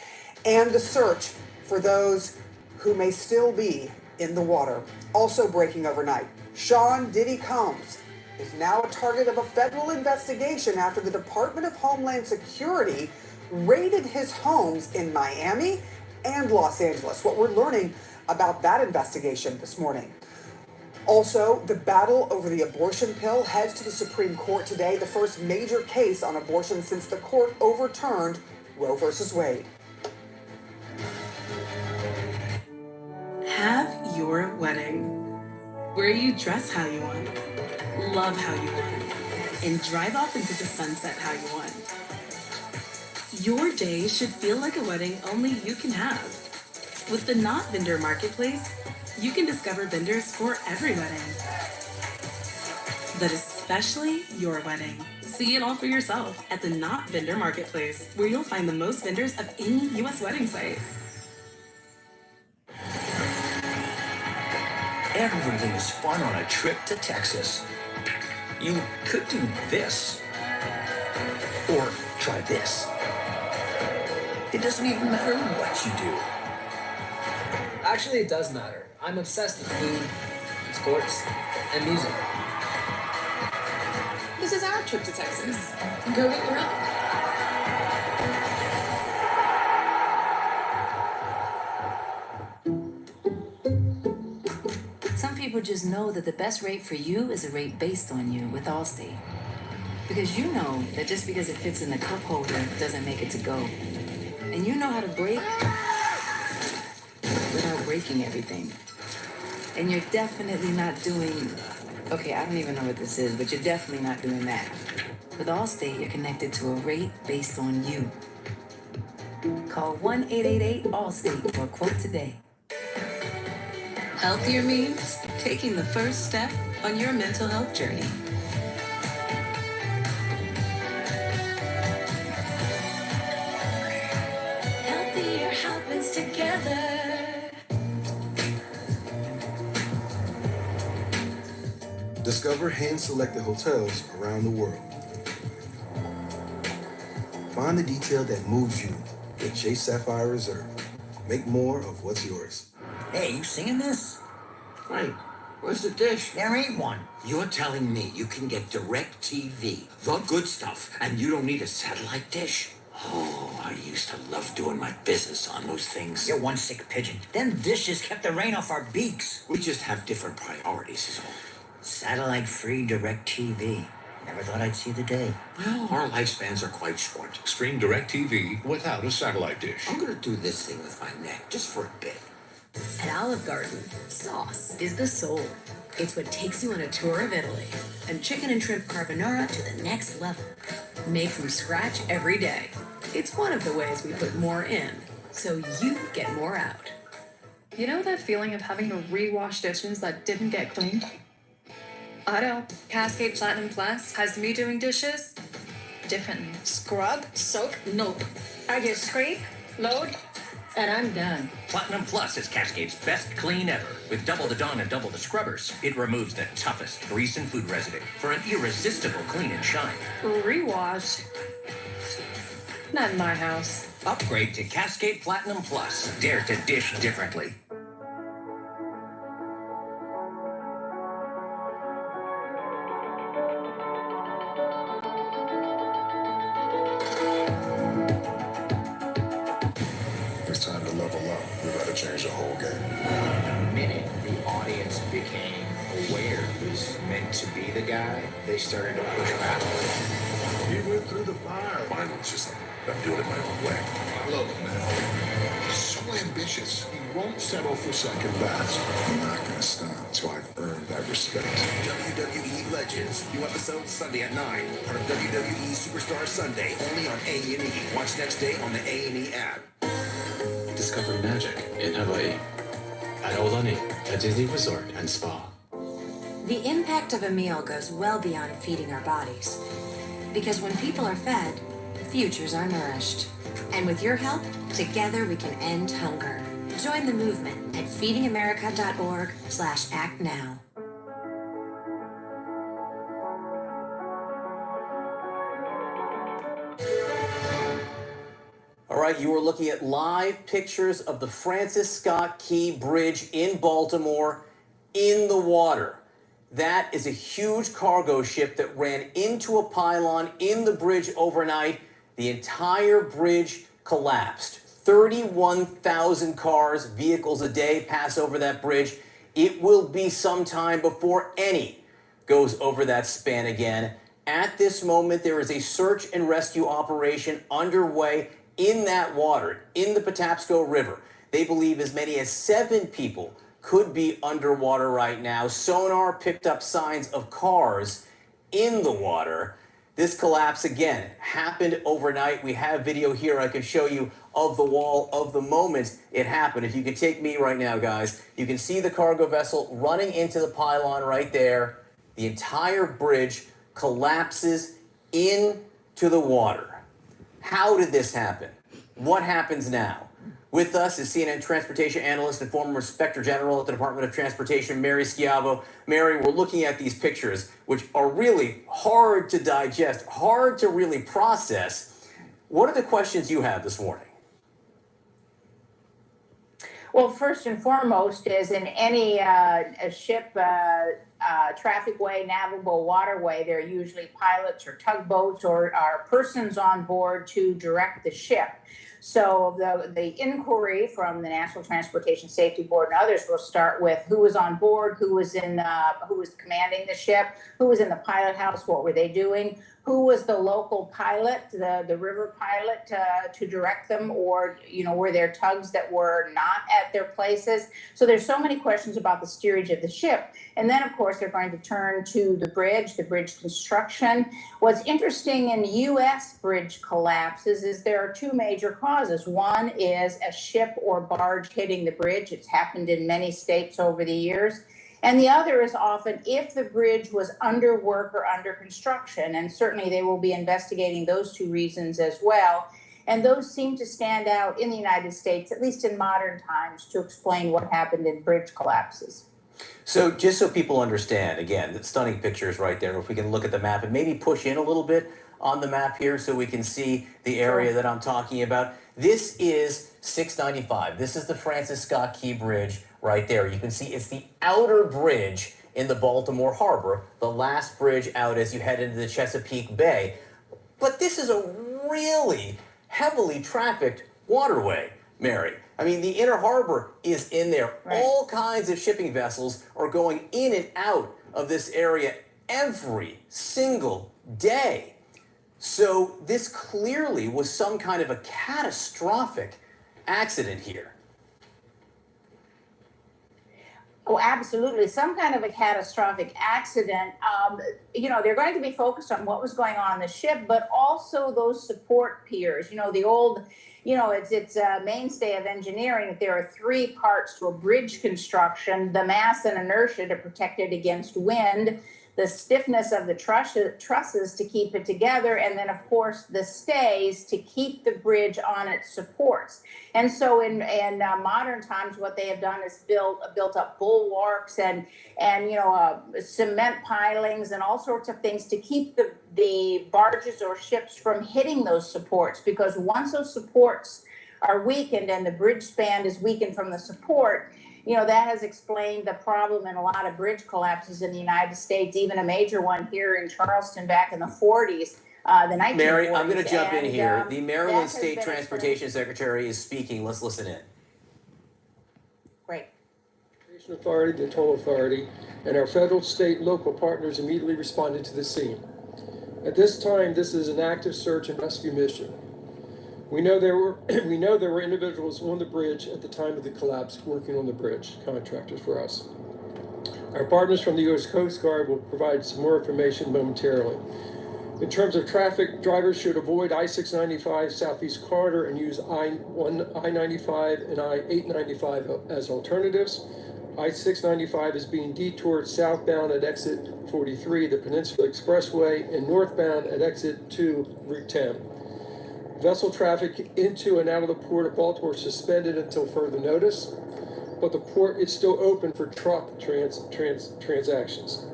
and the search for those who may still be in the water. Also breaking overnight, Sean Diddy Combs is now a target of a federal investigation after the Department of Homeland Security raided his homes in Miami and Los Angeles. What we're learning about that investigation this morning. Also, the battle over the abortion pill heads to the Supreme Court today, the first major case on abortion since the court overturned Roe versus Wade. Have your wedding where you dress how you want, love how you want, and drive off into the sunset how you want. Your day should feel like a wedding only you can have. With the Not Vendor Marketplace, you can discover vendors for every wedding, but especially your wedding. See it all for yourself at the Not Vendor Marketplace, where you'll find the most vendors of any U.S. wedding site. Everything is fun on a trip to Texas. You could do this, or try this. It doesn't even matter what you do. Actually, it does matter. I'm obsessed with food, sports, and music. This is our trip to Texas. Go get your own. Some people just know that the best rate for you is a rate based on you with Allstate. Because you know that just because it fits in the cup holder doesn't make it to go. And you know how to brake without breaking everything. And you're definitely not doing, okay, I don't even know what this is, but you're definitely not doing that. With Allstate, you're connected to a rate based on you. Call 1-888-ALLSTATE for a quote today. Healthier means taking the first step on your mental health journey. Healthier happens together. Discover hand-selected hotels around the world. Find the detail that moves you with Chase Sapphire Reserve. Make more of what's yours. Hey, you singing this? Wait, where's the dish? There ain't one. You're telling me you can get direct TV, the good stuff, and you don't need a satellite dish? Oh, I used to love doing my business on those things. You're one sick pigeon. Them dishes kept the rain off our beaks. We just have different priorities is all. Satellite-free direct TV. Never thought I'd see the day. Well, our lifespans are quite short. Stream DirecTV without a satellite dish. I'm gonna do this thing with my neck, just for a bit. At Olive Garden, sauce is the soul. It's what takes you on a tour of Italy. And chicken and shrimp carbonara to the next level. Made from scratch every day. It's one of the ways we put more in, so you get more out. You know that feeling of having to rewash dishes that didn't get cleaned? I know. Cascade Platinum Plus has me doing dishes differently. Scrub, soak, nope. I just scrape, load, and I'm done. Platinum Plus is Cascade's best clean ever. With double the Dawn and double the scrubbers, it removes the toughest grease and food residue for an irresistible clean and shine. Rewash? Not in my house. Upgrade to Cascade Platinum Plus. Dare to dish differently. It's time to level up. We gotta change the whole game. The minute the audience became aware who's meant to be the guy, they started to push back. He went through the fire. Mine was just like, I'm doing it my own way. I love him, man. He's so ambitious. He won't settle for second best. I'm not gonna stop until I've earned that respect. WWE Legends, new episode Sunday at 9. Part of WWE Superstar Sunday, only on A&E. Watch next day on the A&E app. Discover magic in Hawaii at Aulani, a Disney resort and spa. The impact of a meal goes well beyond feeding our bodies. Because when people are fed, futures are nourished. And with your help, together we can end hunger. Join the movement at feedingamerica.org/actnow. All right, you are looking at live pictures of the Francis Scott Key Bridge in Baltimore in the water. That is a huge cargo ship that ran into a pylon in the bridge overnight. The entire bridge collapsed. 31,000 cars, vehicles a day pass over that bridge. It will be some time before any goes over that span again. At this moment, there is a search and rescue operation underway in that water, in the Patapsco River. They believe as many as 7 people could be underwater right now. Sonar picked up signs of cars in the water. This collapse, again, happened overnight. We have video here I can show you of the wall of the moment it happened. If you could take me right now, guys, you can see the cargo vessel running into the pylon right there. The entire bridge collapses into the water. How did this happen? What happens now? With us is CNN transportation analyst and former Inspector General at the Department of Transportation, Mary Schiavo. Mary, we're looking at these pictures, which are really hard to digest, hard to really process. What are the questions you have this morning? Well, first and foremost is in any a ship, traffic way, navigable waterway, there are usually pilots or tugboats or persons on board to direct the ship. So the inquiry from the National Transportation Safety Board and others will start with who was on board, who was commanding the ship, who was in the pilot house, what were they doing, who was the local pilot, the river pilot to direct them, or were there tugs that were not at their places? So there's so many questions about the steerage of the ship. And then, of course, they're going to turn to the bridge construction. What's interesting in U.S. bridge collapses is there are 2 major causes. One is a ship or barge hitting the bridge. It's happened in many states over the years. And the other is often if the bridge was under work or under construction. And certainly they will be investigating those 2 reasons as well. And those seem to stand out in the United States, at least in modern times, to explain what happened in bridge collapses. So just so people understand, again, the stunning pictures right there. If we can look at the map and maybe push in a little bit on the map here so we can see the area that I'm talking about. This is 695. This is the Francis Scott Key Bridge right there. You can see it's the outer bridge in the Baltimore Harbor, the last bridge out as you head into the Chesapeake Bay. But this is a really heavily trafficked waterway, Mary. I mean, the inner harbor is in there. Right. All kinds of shipping vessels are going in and out of this area every single day. So this clearly was some kind of a catastrophic accident here. Oh, absolutely. Some kind of a catastrophic accident. They're going to be focused on what was going on the ship, but also those support piers. The old, it's a mainstay of engineering that there are 3 parts to a bridge construction: the mass and inertia to protect it against wind, the stiffness of the trusses to keep it together, and then, of course, the stays to keep the bridge on its supports. And so in modern times, what they have done is built up bulwarks and cement pilings and all sorts of things to keep the barges or ships from hitting those supports, because once those supports are weakened and the bridge span is weakened from the support, that has explained the problem in a lot of bridge collapses in the United States, even a major one here in Charleston back in the 40s, the 1940s. Mary, I'm going to jump in here. The Maryland State Transportation Secretary is speaking. Let's listen in. Great. Authority, the toll authority, and our federal, state, and local partners immediately responded to the scene. At this time, this is an active search and rescue mission. We know there were individuals on the bridge at the time of the collapse working on the bridge, contractors for us. Our partners from the U.S. Coast Guard will provide some more information momentarily. In terms of traffic, drivers should avoid I-695 Southeast Corridor and use I-95 and I-895 as alternatives. I-695 is being detoured southbound at exit 43, the Peninsula Expressway, and northbound at exit 2, Route 10. Vessel traffic into and out of the port of Baltimore is suspended until further notice, but the port is still open for truck transactions.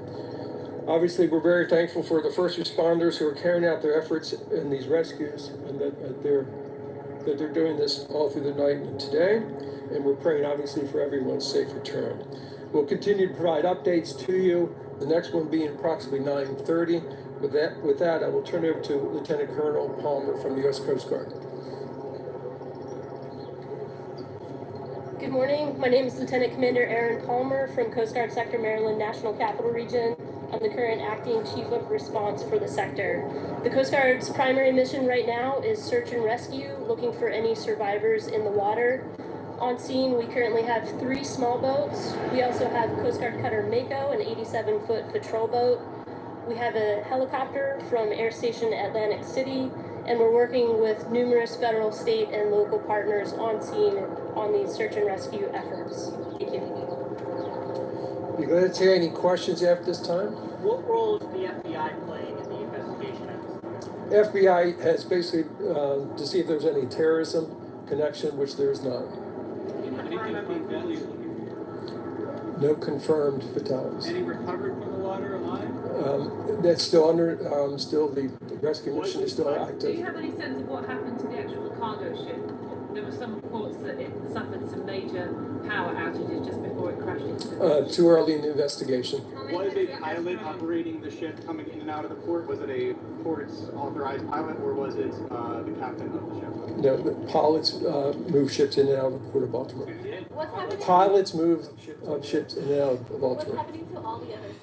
Obviously, we're very thankful for the first responders who are carrying out their efforts in these rescues, and that they're doing this all through the night and today, and we're praying obviously for everyone's safe return. We'll continue to provide updates to you, the next one being approximately 9:30. With that, I will turn it over to Lieutenant Colonel Palmer from the U.S. Coast Guard. Good morning. My name is Lieutenant Commander Aaron Palmer from Coast Guard Sector Maryland National Capital Region. I'm the current acting Chief of Response for the sector. The Coast Guard's primary mission right now is search and rescue, looking for any survivors in the water. On scene, we currently have 3 small boats. We also have Coast Guard Cutter Mako, an 87-foot patrol boat. We have a helicopter from Air Station Atlantic City, and we're working with numerous federal, state, and local partners on scene on these search and rescue efforts. Thank you. You going to take any questions after this time? What role is the FBI playing in the investigation? FBI has basically to see if there's any terrorism connection, which there is not. No confirmed fatalities. Any recovered from the water alive? That's still under, still the rescue mission is still Do active. you have any sense of what happened to the actual cargo ship? There were some reports that it suffered some major power outages just before it crashed into the beach. Too early in the investigation. Was a pilot operating the ship coming in and out of the port? Was it a port's authorized pilot, or was it the captain of the ship? No, the pilots move ships in and out of the port of Baltimore. What's happening? Pilots move ships in and out of What's Baltimore. happening to all the others?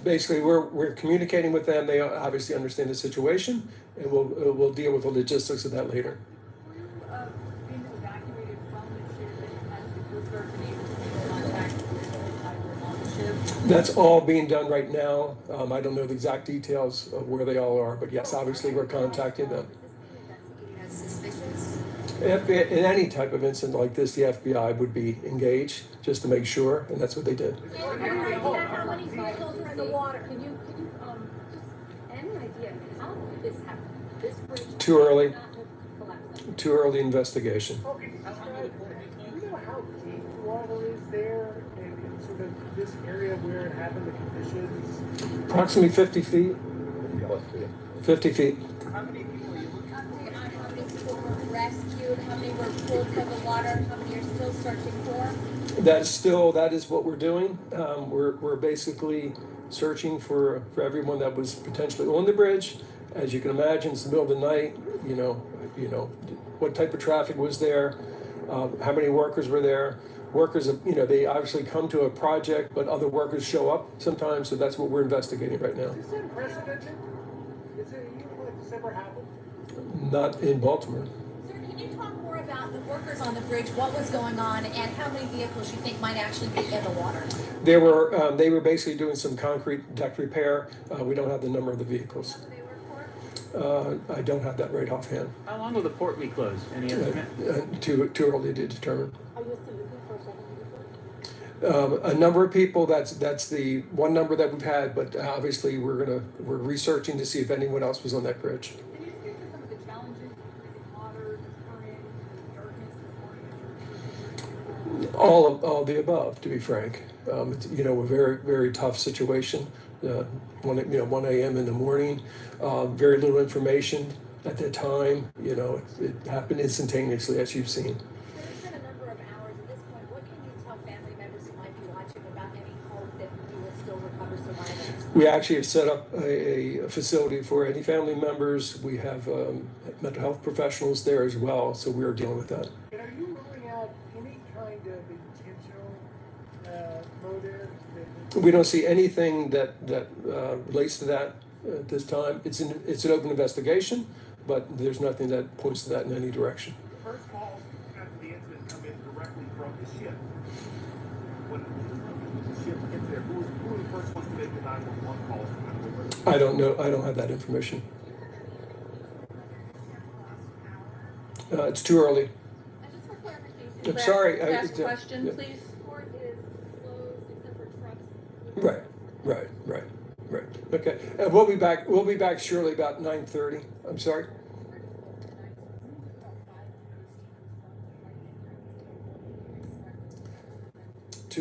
Basically, we're communicating with them. They obviously understand the situation, and we'll deal with the logistics of that later. That's all being done right now. I don't know the exact details of where they all are, but yes, obviously we're contacting them. In any type of incident like this, the FBI would be engaged just to make sure, and that's what they did. How many vehicles are in the water? Can you just any idea how did this happen? This bridge Too early. not collapse. Too early investigation. Do you know how deep the water is there in sort of this area where it happened, the conditions? Approximately 50 feet. 50 feet. How many people are you looking at? How many people were rescued? How many were pulled from the water? How many are still searching for? That is what we're doing. We're basically searching for everyone that was potentially on the bridge. As you can imagine, it's the middle of the night. You know what type of traffic was there, how many workers were there. Workers, they obviously come to a project, but other workers show up sometimes. So that's what we're investigating right now. Is this unprecedented? Is it usually like this ever happened? Not in Baltimore. Sir, can you talk more about the workers on the bridge, what was going on, and how many vehicles you think might actually be in the water? They were basically doing some concrete deck repair. We don't have the number of the vehicles. How do they work for? I don't have that right offhand. How long will the port be closed? Any estimate? Too early to determine. Are you still looking for someone? A number of people. That's the one number that we've had, but obviously we're researching to see if anyone else was on that bridge. Can you speak to some of the challenges? Is it water, current, darkness this morning? All the above, to be frank. It's, a very, very tough situation. 1 a.m. in the morning, very little information at that time. It happened instantaneously, as you've seen. So it's been a number of hours at this point. What can you tell family members who might be watching about any hope that you will still recover survivors? We actually have set up a facility for any family members. We have mental health professionals there as well, so we're dealing with that. And are you ruling out any kind of intentional motive? We don't see anything that relates to that at this time. It's an open investigation, but there's nothing that points to that in any direction. The first calls after the incident come in directly from the ship. When the ship gets there, who are the first ones to make the 911 calls? I don't know. I don't have that information. It's too early. And just for clarification. I'm sorry. Last question, yeah. please. Port is closed except for trucks. Right. Okay. We'll be back. We'll be back surely about 9:30. I'm sorry.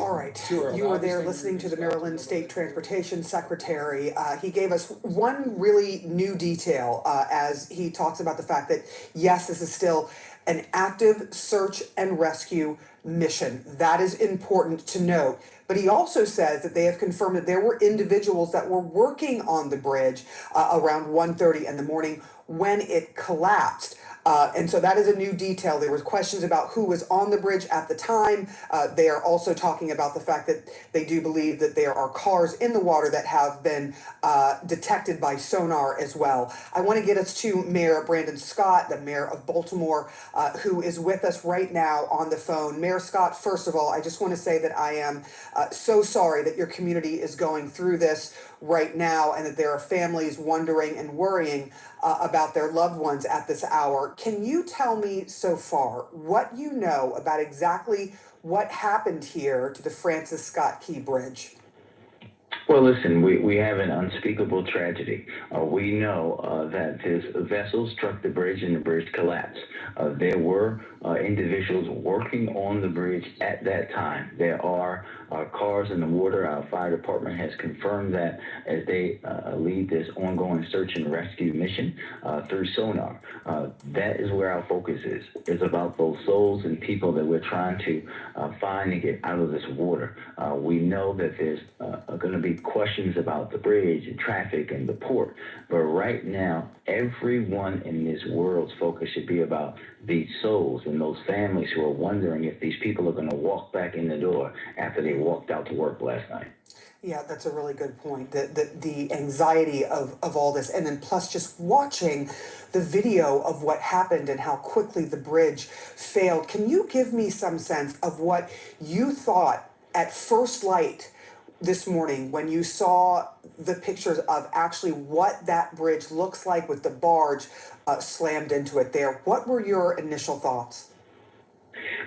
All right, you were there listening to the Maryland State Transportation Secretary. He gave us one really new detail as he talks about the fact that, yes, this is still an active search and rescue mission. That is important to note. But he also says that they have confirmed that there were individuals that were working on the bridge around 1:30 in the morning when it collapsed. And so that is a new detail. There were questions about who was on the bridge at the time. They are also talking about the fact that they do believe that there are cars in the water that have been detected by sonar as well. I want to get us to Mayor Brandon Scott, the mayor of Baltimore, who is with us right now on the phone. Mayor Scott, first of all, I just want to say that I am so sorry that your community is going through this right now and that there are families wondering and worrying about their loved ones at this hour. Can you tell me so far what you know about exactly what happened here to the Francis Scott Key Bridge? Well, listen, we have an unspeakable tragedy. We know that this vessel struck the bridge and the bridge collapsed. There were individuals working on the bridge at that time. There are cars in the water. Our fire department has confirmed that as they lead this ongoing search and rescue mission through sonar. That is where our focus is. It's about those souls and people that we're trying to find and get out of this water. We know that there's going to be questions about the bridge and traffic and the port, but right now everyone in this world's focus should be about these souls and those families who are wondering if these people are going to walk back in the door after they walked out to work last night. Yeah, that's a really good point. The anxiety of all this, and then plus just watching the video of what happened and how quickly the bridge failed. Can you give me some sense of what you thought at first light this morning when you saw the pictures of actually what that bridge looks like with the barge slammed into it there? What were your initial thoughts?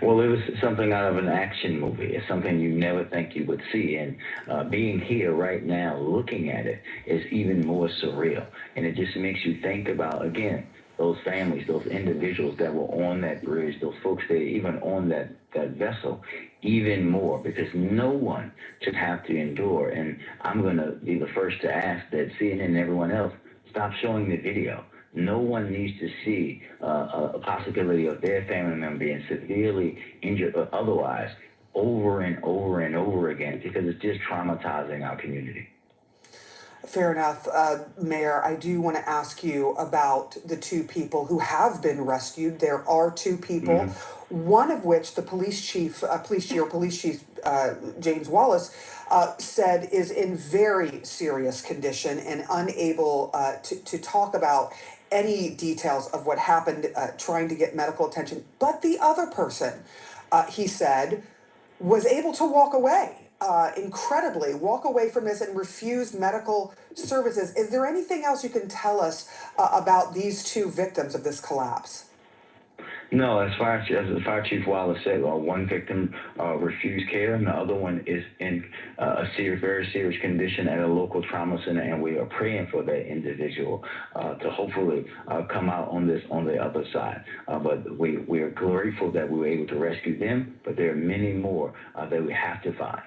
Well, it was something out of an action movie. It's something you never think you would see. And being here right now, looking at it, is even more surreal. And it just makes you think about, again, those families, those individuals that were on that bridge, those folks that even on that vessel, even more, because no one should have to endure. And I'm going to be the first to ask that CNN and everyone else stop showing the video. No one needs to see a possibility of their family member being severely injured or otherwise over and over and over again, because it's just traumatizing our community. Fair enough. Mayor, I do want to ask you about the two people who have been rescued. There are two people, one of which the police chief, James Wallace, said is in very serious condition and unable to talk about any details of what happened, trying to get medical attention. But the other person, he said, was able to walk away. Incredibly walk away from this and refuse medical services. Is there anything else you can tell us about these two victims of this collapse? No, as Fire Chief Wallace said, one victim refused care, and the other one is in a very serious condition at a local trauma center, and we are praying for that individual to hopefully come out on the other side. But we are grateful that we were able to rescue them, but there are many more that we have to find.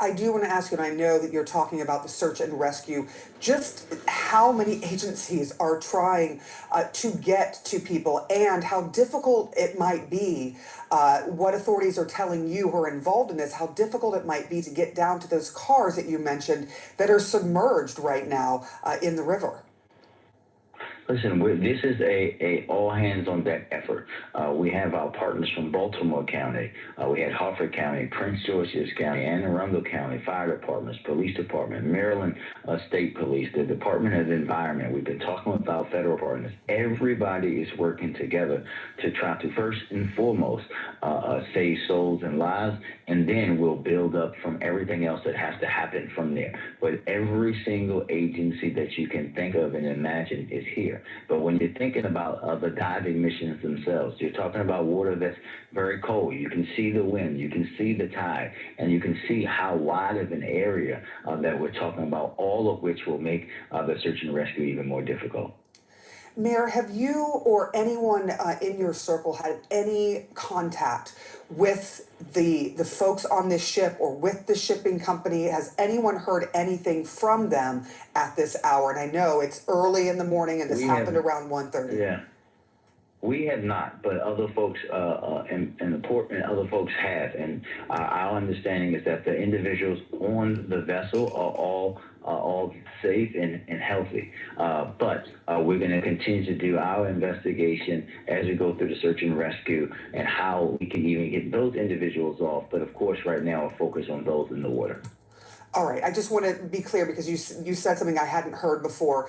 I do want to ask you, and I know that you're talking about the search and rescue, just how many agencies are trying to get to people and how difficult it might be, what authorities are telling you who are involved in this, how difficult it might be to get down to those cars that you mentioned that are submerged right now in the river. Listen, this is a all hands on deck effort. We have our partners from Baltimore County. We had Harford County, Prince George's County, Anne Arundel County, fire departments, police department, Maryland State Police, the Department of the Environment. We've been talking with our federal partners. Everybody is working together to try to first and foremost save souls and lives, and then we'll build up from everything else that has to happen from there. But every single agency that you can think of and imagine is here. But when you're thinking about the diving missions themselves, you're talking about water that's very cold. You can see the wind, you can see the tide, and you can see how wide of an area that we're talking about, all of which will make the search and rescue even more difficult. Mayor, have you or anyone in your circle had any contact with the folks on this ship or with the shipping company? Has anyone heard anything from them at this hour? And I know it's early in the morning and this happened around 1:30. Yeah. We have not, but other folks in the port and other folks have. And our understanding is that the individuals on the vessel are all all safe and healthy. But we're going to continue to do our investigation as we go through the search and rescue and how we can even get those individuals off. But of course, right now, we're focused on those in the water. All right, I just want to be clear because you said something I hadn't heard before.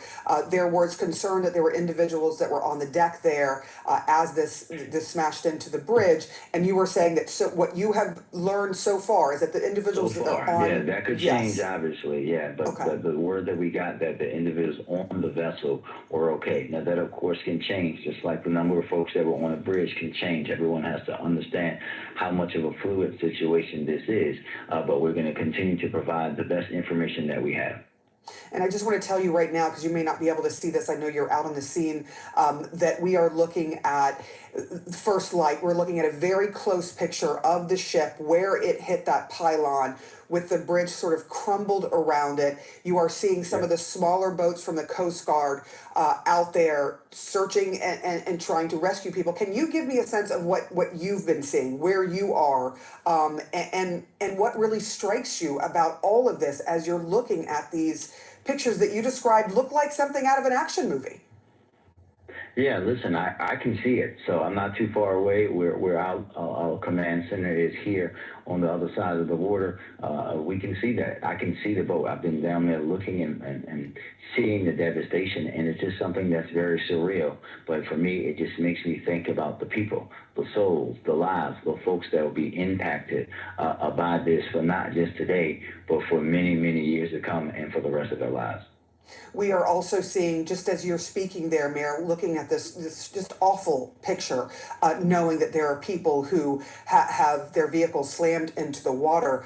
There was concern that there were individuals that were on the deck there as this smashed into the bridge, and you were saying that what you have learned so far is that the individuals So that far, are on, yeah, that could change, obviously, yeah. But the word that we got that the individuals on the vessel were okay. Now that of course can change, just like the number of folks that were on a bridge can change. Everyone has to understand how much of a fluid situation this is. But we're going to continue to provide the best information that we have. and I just want to tell you right now, because you may not be able to see this, I know you're out on the scene, that we are looking at first light. We're looking at a very close picture of the ship where it hit that pylon with the bridge sort of crumbled around it. You are seeing some of the smaller boats from the Coast Guard out there searching and trying to rescue people. Can you give me a sense of what you've been seeing, where you are, and what really strikes you about all of this as you're looking at these pictures that you described look like something out of an action movie? Yeah, listen, I can see it, so I'm not too far away. We're out. Our command center is here on the other side of the water. We can see that. I can see the boat. I've been down there looking and seeing the devastation, and it's just something that's very surreal. But for me, it just makes me think about the people, the souls, the lives, the folks that will be impacted by this for not just today, but for many, many years to come and for the rest of their lives. We are also seeing, just as you're speaking there, Mayor, looking at this just awful picture, knowing that there are people who have their vehicles slammed into the water.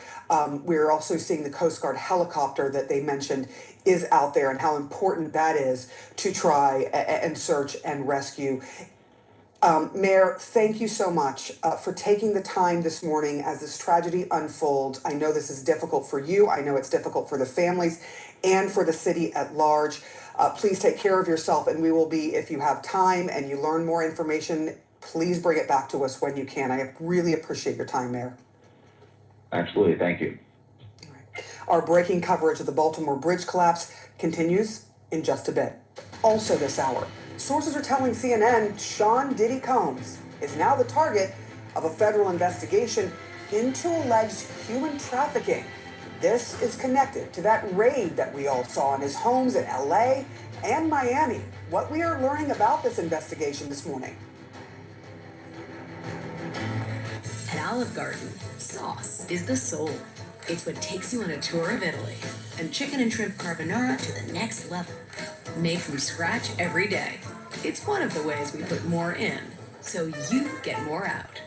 We're also seeing the Coast Guard helicopter that they mentioned is out there and how important that is to try and search and rescue. Mayor, thank you so much for taking the time this morning as this tragedy unfolds. I know this is difficult for you. I know it's difficult for the families and for the city at large. Please take care of yourself, and we will be, if you have time and you learn more information, please bring it back to us when you can. I really appreciate your time, Mayor. Absolutely. Thank you. Our breaking coverage of the Baltimore bridge collapse continues in just a bit. Also this hour, sources are telling CNN Sean Diddy Combs is now the target of a federal investigation into alleged human trafficking. This is connected to that raid that we all saw in his homes in LA and Miami. What we are learning about this investigation this morning. At Olive Garden, sauce is the soul. It's what takes you on a tour of Italy. And chicken and shrimp carbonara to the next level. Made from scratch every day. It's one of the ways we put more in, so you get more out.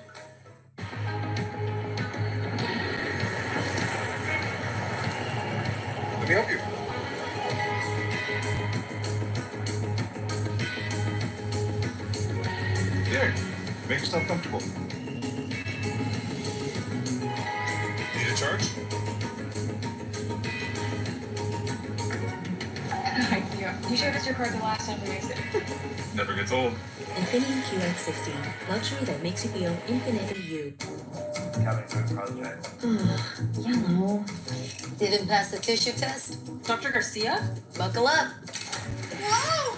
Let me help you. Here, make yourself comfortable. Need a charge? You showed us your card the last time we used it. Never gets old. Infiniti QX60, luxury that makes you feel infinitely you. Yellow. Didn't pass the tissue test? Dr. Garcia? Buckle up. Whoa!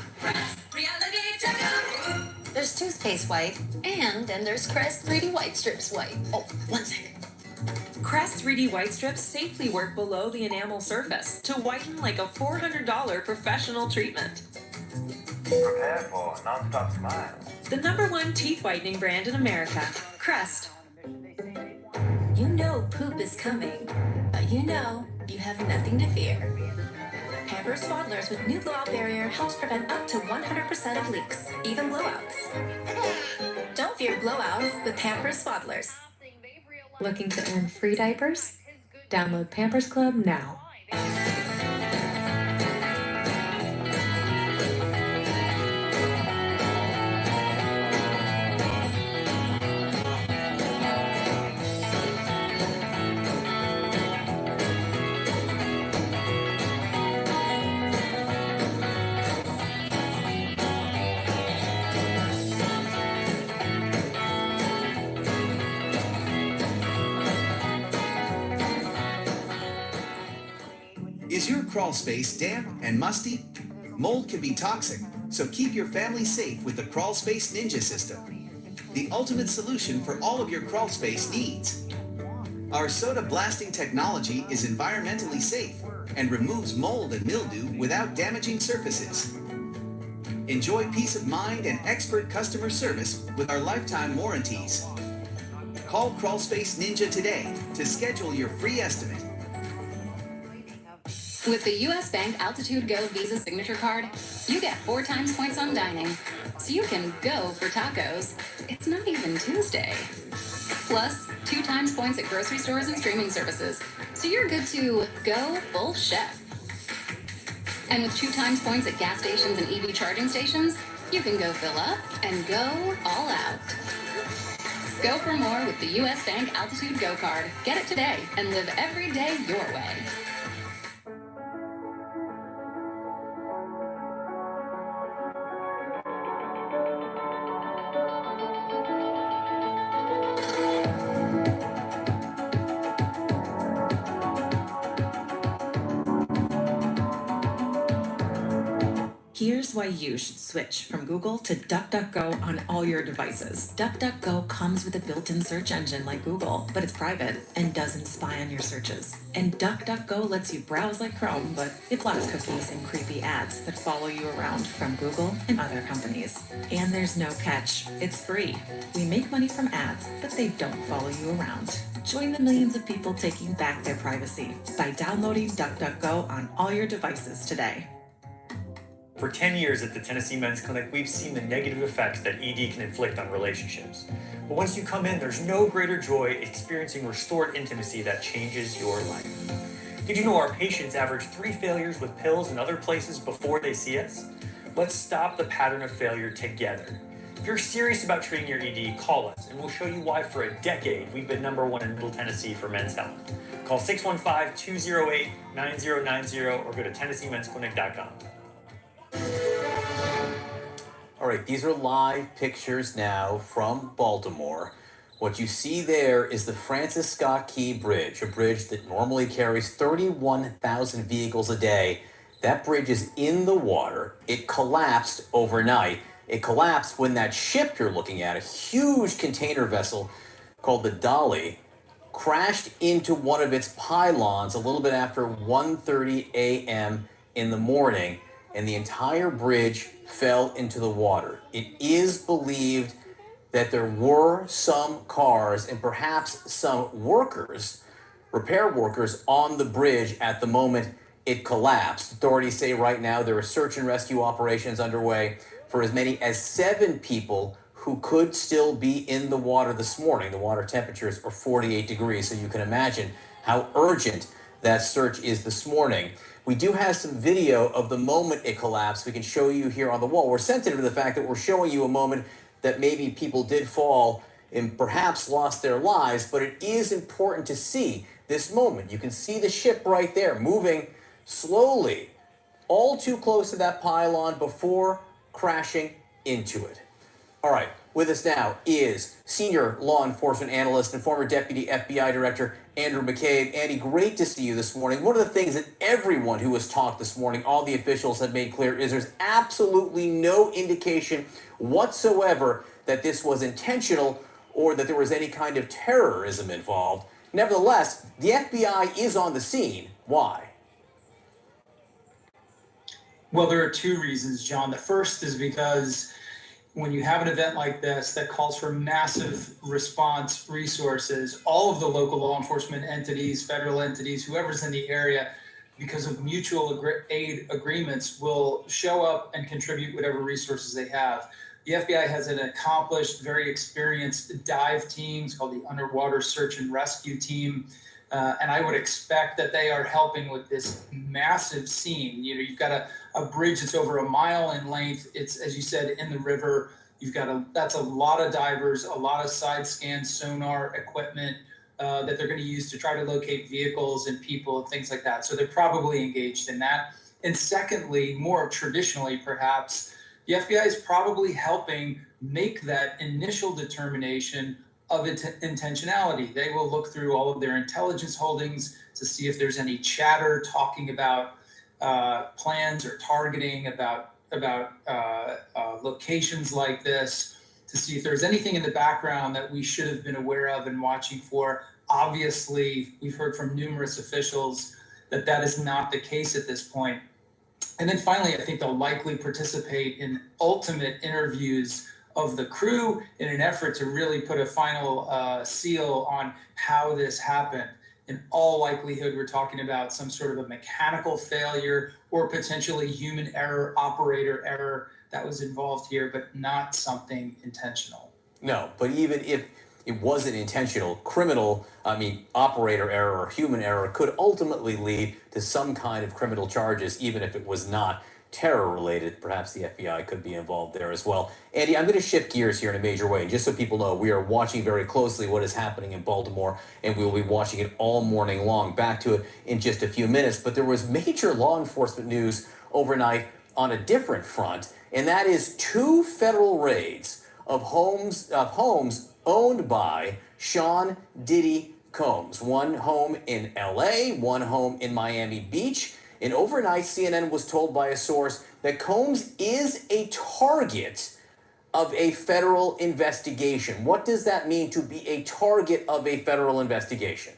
Reality checkup! There's toothpaste white, and then there's Crest 3D White Strips white. Oh, 1 second. Crest 3D white strips safely work below the enamel surface to whiten like a $400 professional treatment. Prepare for a non-stop smile. The #1 teeth whitening brand in America, Crest. You know poop is coming, but you know you have nothing to fear. Pampers Swaddlers with new blowout barrier helps prevent up to 100% of leaks, even blowouts. Don't fear blowouts with Pampers Swaddlers. Looking to earn free diapers? Download Pampers Club now. Is crawl space damp and musty? Mold can be toxic, so keep your family safe with the Crawl Space Ninja system, the ultimate solution for all of your crawl space needs. Our soda blasting technology is environmentally safe and removes mold and mildew without damaging surfaces. Enjoy peace of mind and expert customer service with our lifetime warranties. Call Crawl Space Ninja today to schedule your free estimate. With the U.S. Bank Altitude Go Visa Signature Card, you get 4 times points on dining, so you can go for tacos. It's not even Tuesday. Plus, 2 times points at grocery stores and streaming services, so you're good to go full chef. And with 2 times points at gas stations and EV charging stations, you can go fill up and go all out. Go for more with the U.S. Bank Altitude Go Card. Get it today and live every day your way. Here's why you should switch from Google to DuckDuckGo on all your devices. DuckDuckGo comes with a built-in search engine like Google, but it's private and doesn't spy on your searches. And DuckDuckGo lets you browse like Chrome, but it blocks cookies and creepy ads that follow you around from Google and other companies. And there's no catch. It's free. We make money from ads, but they don't follow you around. Join the millions of people taking back their privacy by downloading DuckDuckGo on all your devices today. For 10 years at the Tennessee Men's Clinic, we've seen the negative effects that ED can inflict on relationships. But once you come in, there's no greater joy experiencing restored intimacy that changes your life. Did you know our patients average 3 failures with pills and other places before they see us? Let's stop the pattern of failure together. If you're serious about treating your ED, call us, and we'll show you why for a decade we've been #1 in Middle Tennessee for men's health. Call 615-208-9090 or go to TennesseeMen'sClinic.com. All right, these are live pictures now from Baltimore. What you see there is the Francis Scott Key Bridge, a bridge that normally carries 31,000 vehicles a day. That bridge is in the water. It collapsed overnight. It collapsed when that ship you're looking at, a huge container vessel called the Dolly, crashed into one of its pylons a little bit after 1:30 a.m. in the morning, and the entire bridge fell into the water. It is believed that there were some cars and perhaps some workers, repair workers, on the bridge at the moment it collapsed. Authorities say right now there are search and rescue operations underway for as many as 7 people who could still be in the water this morning. The water temperatures are 48 degrees, so you can imagine how urgent that search is this morning. We do have some video of the moment it collapsed we can show you here on the wall. We're sensitive to the fact that we're showing you a moment that maybe people did fall and perhaps lost their lives, but it is important to see this moment. You can see the ship right there moving slowly, all too close to that pylon before crashing into it. All right, with us now is senior law enforcement analyst and former deputy FBI director Andrew McCabe. Andy, great to see you this morning. One of the things that everyone who has talked this morning, all the officials have made clear, is there's absolutely no indication whatsoever that this was intentional or that there was any kind of terrorism involved. Nevertheless, the FBI is on the scene. Why? Well, there are 2 reasons, John. The first is because when you have an event like this that calls for massive response resources, all of the local law enforcement entities, federal entities, whoever's in the area, because of mutual aid agreements, will show up and contribute whatever resources they have. The FBI has an accomplished, very experienced dive team. It's called the Underwater Search and Rescue Team. And I would expect that they are helping with this massive scene. You know, you've got a bridge that's over 1 mile in length. It's, as you said, in the river. You've got that's a lot of divers, a lot of side scan sonar equipment that they're going to use to try to locate vehicles and people and things like that. So they're probably engaged in that. And secondly, more traditionally perhaps, the FBI is probably helping make that initial determination of intentionality. They will look through all of their intelligence holdings to see if there's any chatter talking about plans or targeting about locations like this to see if there's anything in the background that we should have been aware of and watching for. Obviously, we've heard from numerous officials that that is not the case at this point. And then finally, I think they'll likely participate in ultimate interviews of the crew in an effort to really put a final seal on how this happened. In all likelihood, we're talking about some sort of a mechanical failure or potentially human error, operator error that was involved here, but not something intentional. No, but even if it wasn't intentional, operator error or human error could ultimately lead to some kind of criminal charges, even if it was not terror related. Perhaps the FBI could be involved there as well. Andy, I'm going to shift gears here in a major way. Just so people know, we are watching very closely what is happening in Baltimore, and we will be watching it all morning long. Back to it in just a few minutes. But there was major law enforcement news overnight on a different front, and that is 2 federal raids of homes owned by Sean Diddy Combs. One home in LA, one home in Miami Beach. And overnight, CNN was told by a source that Combs is a target of a federal investigation. What does that mean, to be a target of a federal investigation?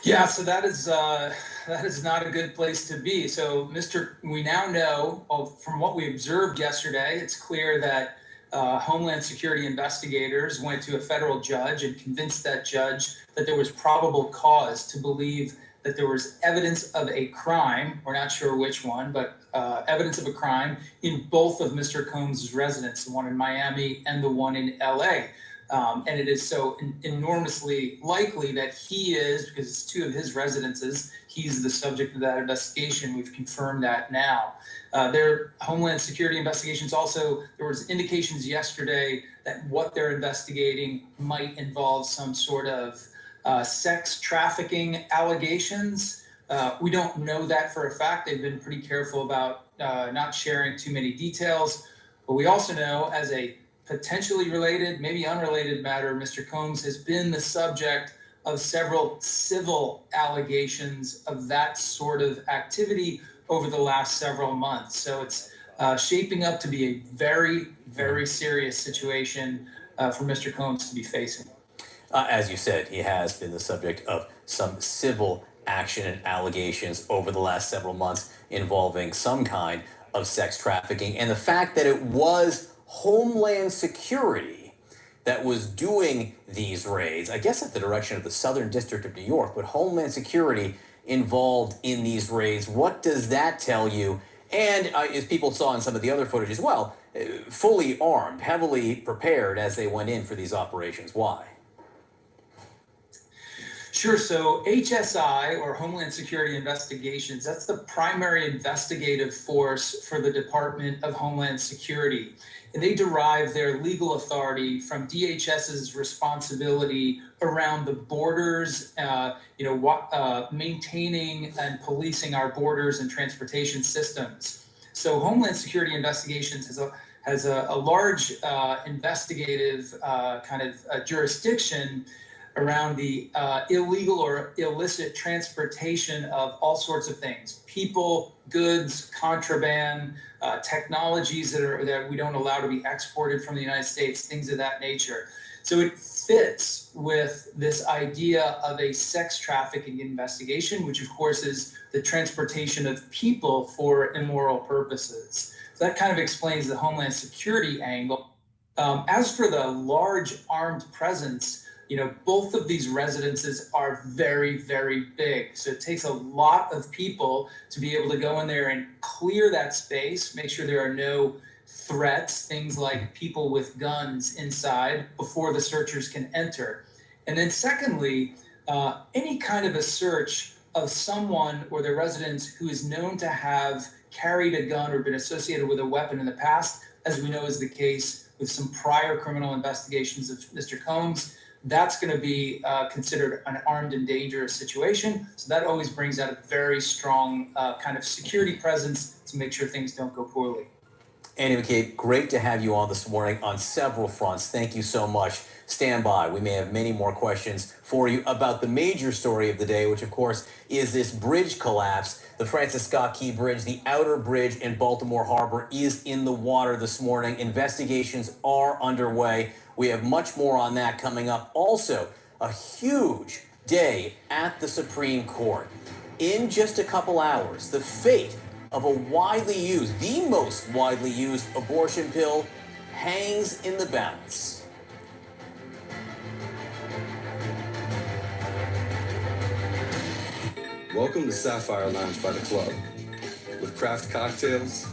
Yeah, so that is not a good place to be. So, we now know, from what we observed yesterday, it's clear that Homeland Security investigators went to a federal judge and convinced that judge that there was probable cause to believe that there was evidence of a crime. We're not sure which one, but evidence of a crime in both of Mr. Combs' residences, the one in Miami and the one in LA. And it is so enormously likely that he is, because it's 2 of his residences, he's the subject of that investigation. We've confirmed that now. Their Homeland Security investigations also, there was indications yesterday that what they're investigating might involve some sort of sex trafficking allegations. We don't know that for a fact. They've been pretty careful about not sharing too many details. But we also know, as a potentially related, maybe unrelated matter, Mr. Combs has been the subject of several civil allegations of that sort of activity over the last several months. So it's shaping up to be a very, very serious situation for Mr. Combs to be facing. As you said, he has been the subject of some civil action and allegations over the last several months involving some kind of sex trafficking. And the fact that it was Homeland Security that was doing these raids, I guess at the direction of the Southern District of New York, but Homeland Security involved in these raids. What does that tell you? And as people saw in some of the other footage as well, fully armed, heavily prepared as they went in for these operations. Why? Sure. So HSI, or Homeland Security Investigations, that's the primary investigative force for the Department of Homeland Security. And they derive their legal authority from DHS's responsibility around the borders, maintaining and policing our borders and transportation systems. So Homeland Security Investigations has a large investigative jurisdiction around the illegal or illicit transportation of all sorts of things: people, goods, contraband, technologies that we don't allow to be exported from the United States, things of that nature. So it fits with this idea of a sex trafficking investigation, which of course is the transportation of people for immoral purposes. So that kind of explains the Homeland Security angle. As for the large armed presence, both of these residences are very, very big. So it takes a lot of people to be able to go in there and clear that space, make sure there are no threats, things like people with guns inside, before the searchers can enter. And then secondly, any kind of a search of someone or their residence who is known to have carried a gun or been associated with a weapon in the past, as we know is the case with some prior criminal investigations of Mr. Combs, that's going to be considered an armed and dangerous situation. So that always brings out a very strong kind of security presence to make sure things don't go poorly. Andy McCabe, great to have you on this morning on several fronts. Thank you so much. Stand by. We may have many more questions for you about the major story of the day, which, of course, is this bridge collapse. The Francis Scott Key Bridge, the outer bridge in Baltimore Harbor, is in the water this morning. Investigations are underway. We have much more on that coming up. Also, a huge day at the Supreme Court. In just a couple hours, the fate of a widely used, the most widely used abortion pill hangs in the balance. Welcome to Sapphire Lounge by the Club. With craft cocktails,